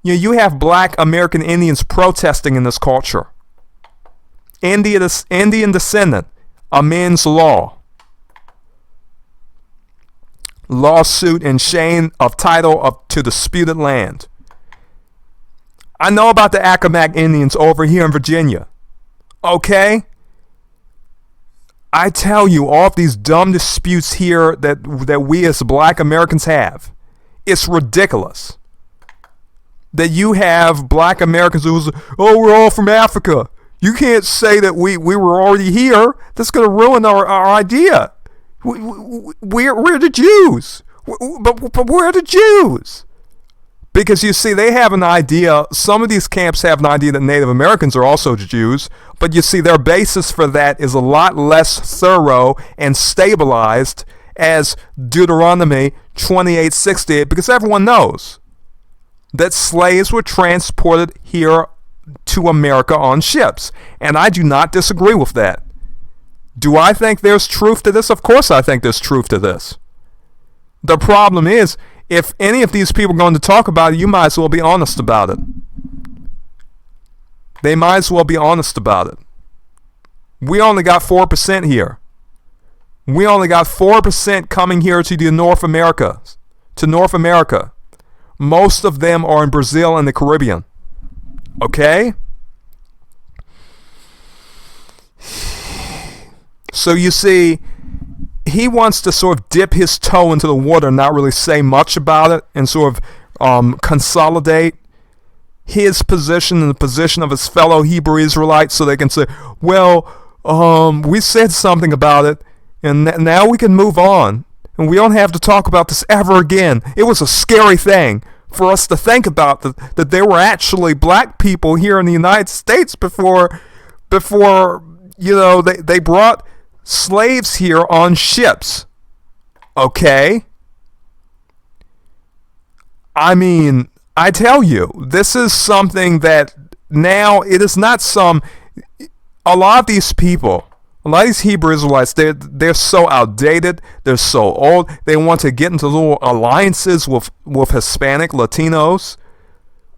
you have black American Indians protesting in this culture. Indian descendant, amends law. Lawsuit and chain of title to disputed land. I know about the Accomack Indians over here in Virginia. Okay? I tell you, all of these dumb disputes here that we as black Americans have, it's ridiculous. That you have black Americans who's, oh, we're all from Africa. You can't say that we were already here. That's going to ruin our idea. We're the Jews. But we're the Jews. Because you see, they have an idea, some of these camps have an idea that Native Americans are also Jews, but you see, their basis for that is a lot less thorough and stabilized as Deuteronomy 28:68, because everyone knows that slaves were transported here to America on ships, and I do not disagree with that. Do I think there's truth to this? Of course I think there's truth to this. The problem is, if any of these people are going to talk about it, you might as well be honest about it. They might as well be honest about it. We only got 4% here. We only got 4% coming here to North America. Most of them are in Brazil and the Caribbean. Okay? So you see, he wants to sort of dip his toe into the water and not really say much about it and sort of consolidate his position and the position of his fellow Hebrew Israelites so they can say, well, we said something about it and now we can move on and we don't have to talk about this ever again. It was a scary thing for us to think about that there were actually black people here in the United States before they brought slaves here on ships. Okay? I mean, I tell you, this is something that now it is not a lot of these people, a lot of these Hebrew Israelites, they're so outdated, they're so old, they want to get into little alliances with Hispanic Latinos,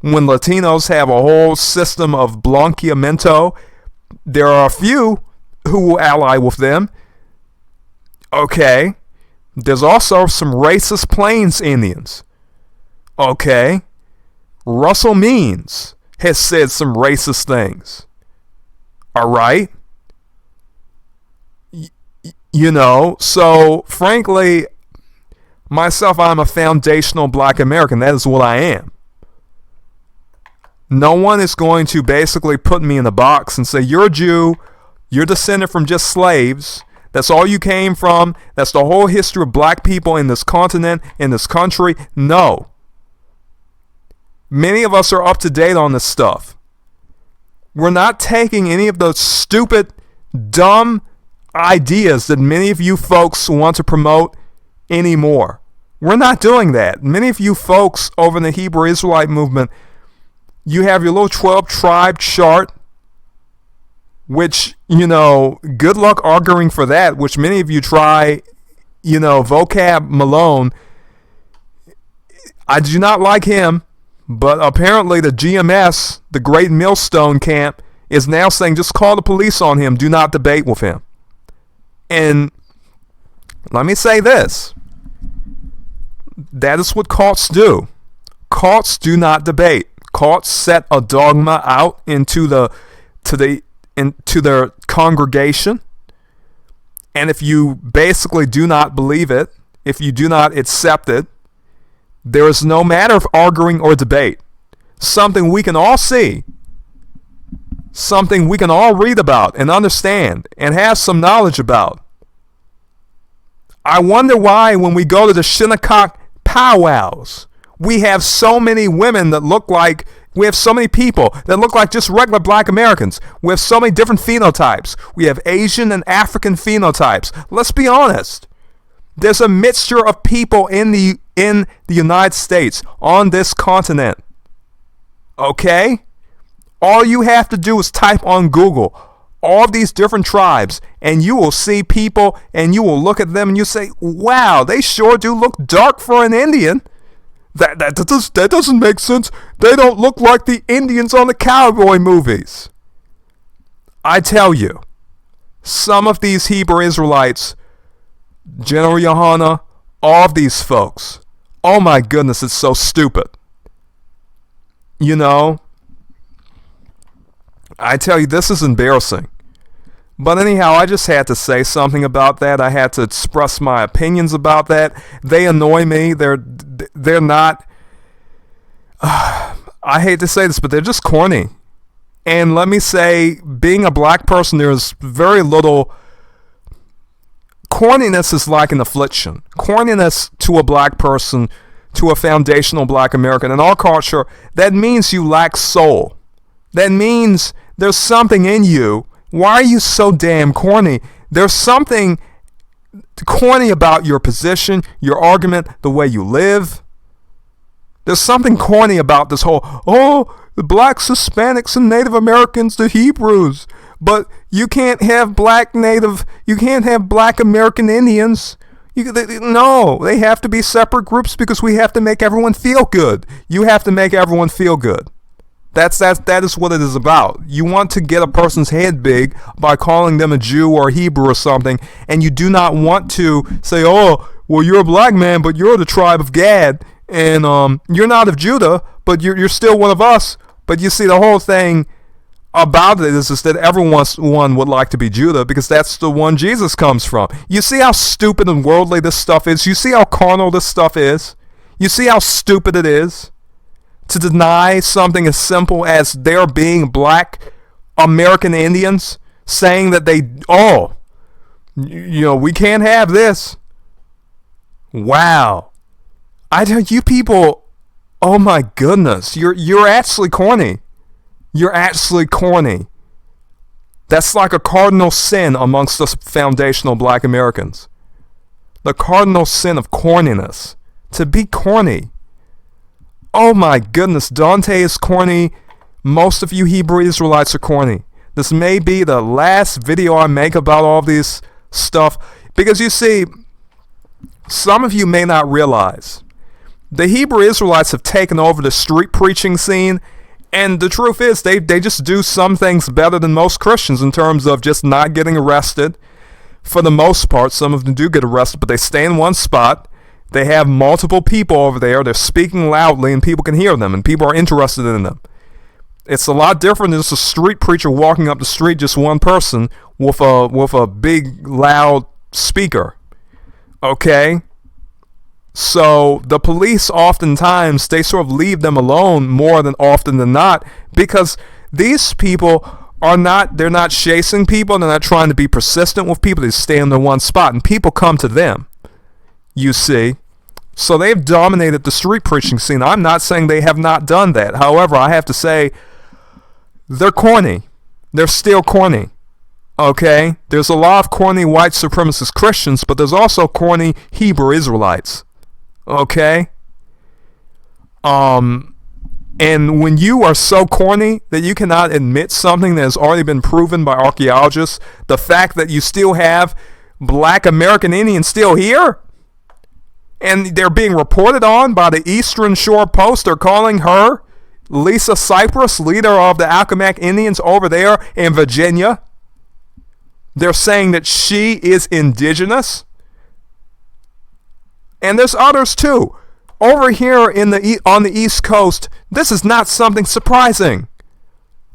when Latinos have a whole system of blanqueamiento. There are a few who will ally with them. Okay. There's also some racist Plains Indians. Okay. Russell Means has said some racist things. All right. So frankly, myself, I'm a foundational black American. That is what I am. No one is going to basically put me in a box and say, you're a Jew, you're descended from just slaves, that's all you came from, that's the whole history of black people in this continent, in this country. No. Many of us are up to date on this stuff. We're not taking any of those stupid, dumb ideas that many of you folks want to promote anymore. We're not doing that. Many of you folks over in the Hebrew Israelite movement, you have your little 12 tribe chart, which, good luck arguing for that, which many of you try, vocab Malone. I do not like him, but apparently the GMS, the Great Millstone Camp, is now saying just call the police on him, do not debate with him. And let me say this. That is what cults do. Cults do not debate. Cults set a dogma out into their congregation, and if you basically do not believe it, if you do not accept it, there is no matter of arguing or debate. Something we can all see, something we can all read about and understand and have some knowledge about. I wonder why when we go to the Shinnecock powwows, we have so many women that look like, we have so many people that look like just regular black Americans. We have so many different phenotypes. We have Asian and African phenotypes. Let's be honest. There's a mixture of people in the United States, on this continent. Okay? All you have to do is type on Google all of these different tribes, and you will see people, and you will look at them and you say, wow, they sure do look dark for an Indian. That doesn't make sense. They don't look like the Indians on the cowboy movies. I tell you, some of these Hebrew Israelites, General Yohana, all of these folks, oh my goodness, it's so stupid. You know, I tell you, this is embarrassing. But anyhow, I just had to say something about that. I had to express my opinions about that. They annoy me. They're not, I hate to say this, but they're just corny. And let me say, being a black person, there's very little, corniness is like an affliction. Corniness to a black person, to a foundational black American, in our culture, that means you lack soul. That means there's something in you. Why are you so damn corny? There's something corny about your position, your argument, the way you live. There's something corny about this whole, the blacks, Hispanics, and Native Americans, the Hebrews. But you can't have black American Indians. No, they have to be separate groups because we have to make everyone feel good. You have to make everyone feel good. That is what it is about. You want to get a person's head big by calling them a Jew or a Hebrew or something, and you do not want to say, oh, well, you're a black man, but you're the tribe of Gad, and you're not of Judah, but you're still one of us. But you see, the whole thing about it is that everyone would like to be Judah because that's the one Jesus comes from. You see how stupid and worldly this stuff is? You see how carnal this stuff is? You see how stupid it is to deny something as simple as there being black American Indians, saying that we can't have this. Wow. I tell you people, oh my goodness, you're actually corny. You're actually corny. That's like a cardinal sin amongst us foundational black Americans. The cardinal sin of corniness. To be corny. Oh my goodness, Dante is corny. Most of you Hebrew Israelites are corny. This may be the last video I make about all this stuff. Because you see, some of you may not realize the Hebrew Israelites have taken over the street preaching scene. And the truth is, they just do some things better than most Christians in terms of just not getting arrested. For the most part, some of them do get arrested, but they stay in one spot. They have multiple people over there. They're speaking loudly, and people can hear them, and people are interested in them. It's a lot different than just a street preacher walking up the street, just one person with a big, loud speaker. Okay? So the police oftentimes, they sort of leave them alone more than often than not, because these people they're not chasing people, they're not trying to be persistent with people, they stay in their one spot, and people come to them, you see. So they've dominated the street preaching scene. I'm not saying they have not done that. However, I have to say, they're corny. They're still corny. Okay? There's a lot of corny white supremacist Christians, but there's also corny Hebrew Israelites. Okay? And when you are so corny that you cannot admit something that has already been proven by archaeologists, the fact that you still have black American Indians still here, and they're being reported on by the Eastern Shore Post, they're calling her Lisa Cypress, leader of the Accomack Indians over there in Virginia. They're saying that she is indigenous. And there's others too. Over here on the East Coast, this is not something surprising.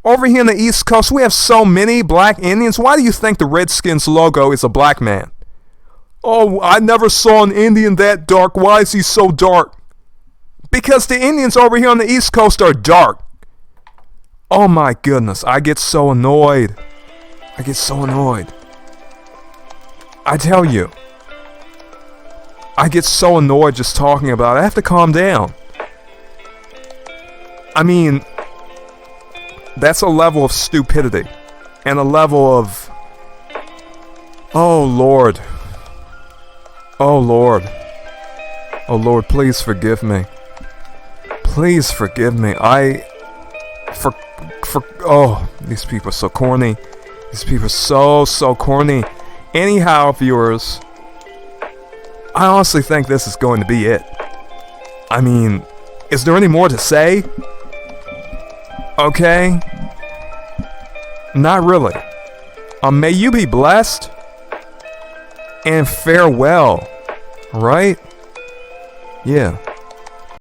Over here on the East Coast, we have so many black Indians. Why do you think the Redskins logo is a black man? Oh, I never saw an Indian that dark. Why is he so dark? Because the Indians over here on the East Coast are dark. Oh my goodness, I get so annoyed. I tell you. I get so annoyed just talking about it. I have to calm down. I mean, that's a level of stupidity. And a level of... Oh, Lord. Oh, Lord. Oh, Lord, please forgive me. Please forgive me. Oh, these people are so corny. These people are so corny. Anyhow, viewers, I honestly think this is going to be it. I mean, is there any more to say? Okay. Not really. May you be blessed. And farewell. Right? Yeah.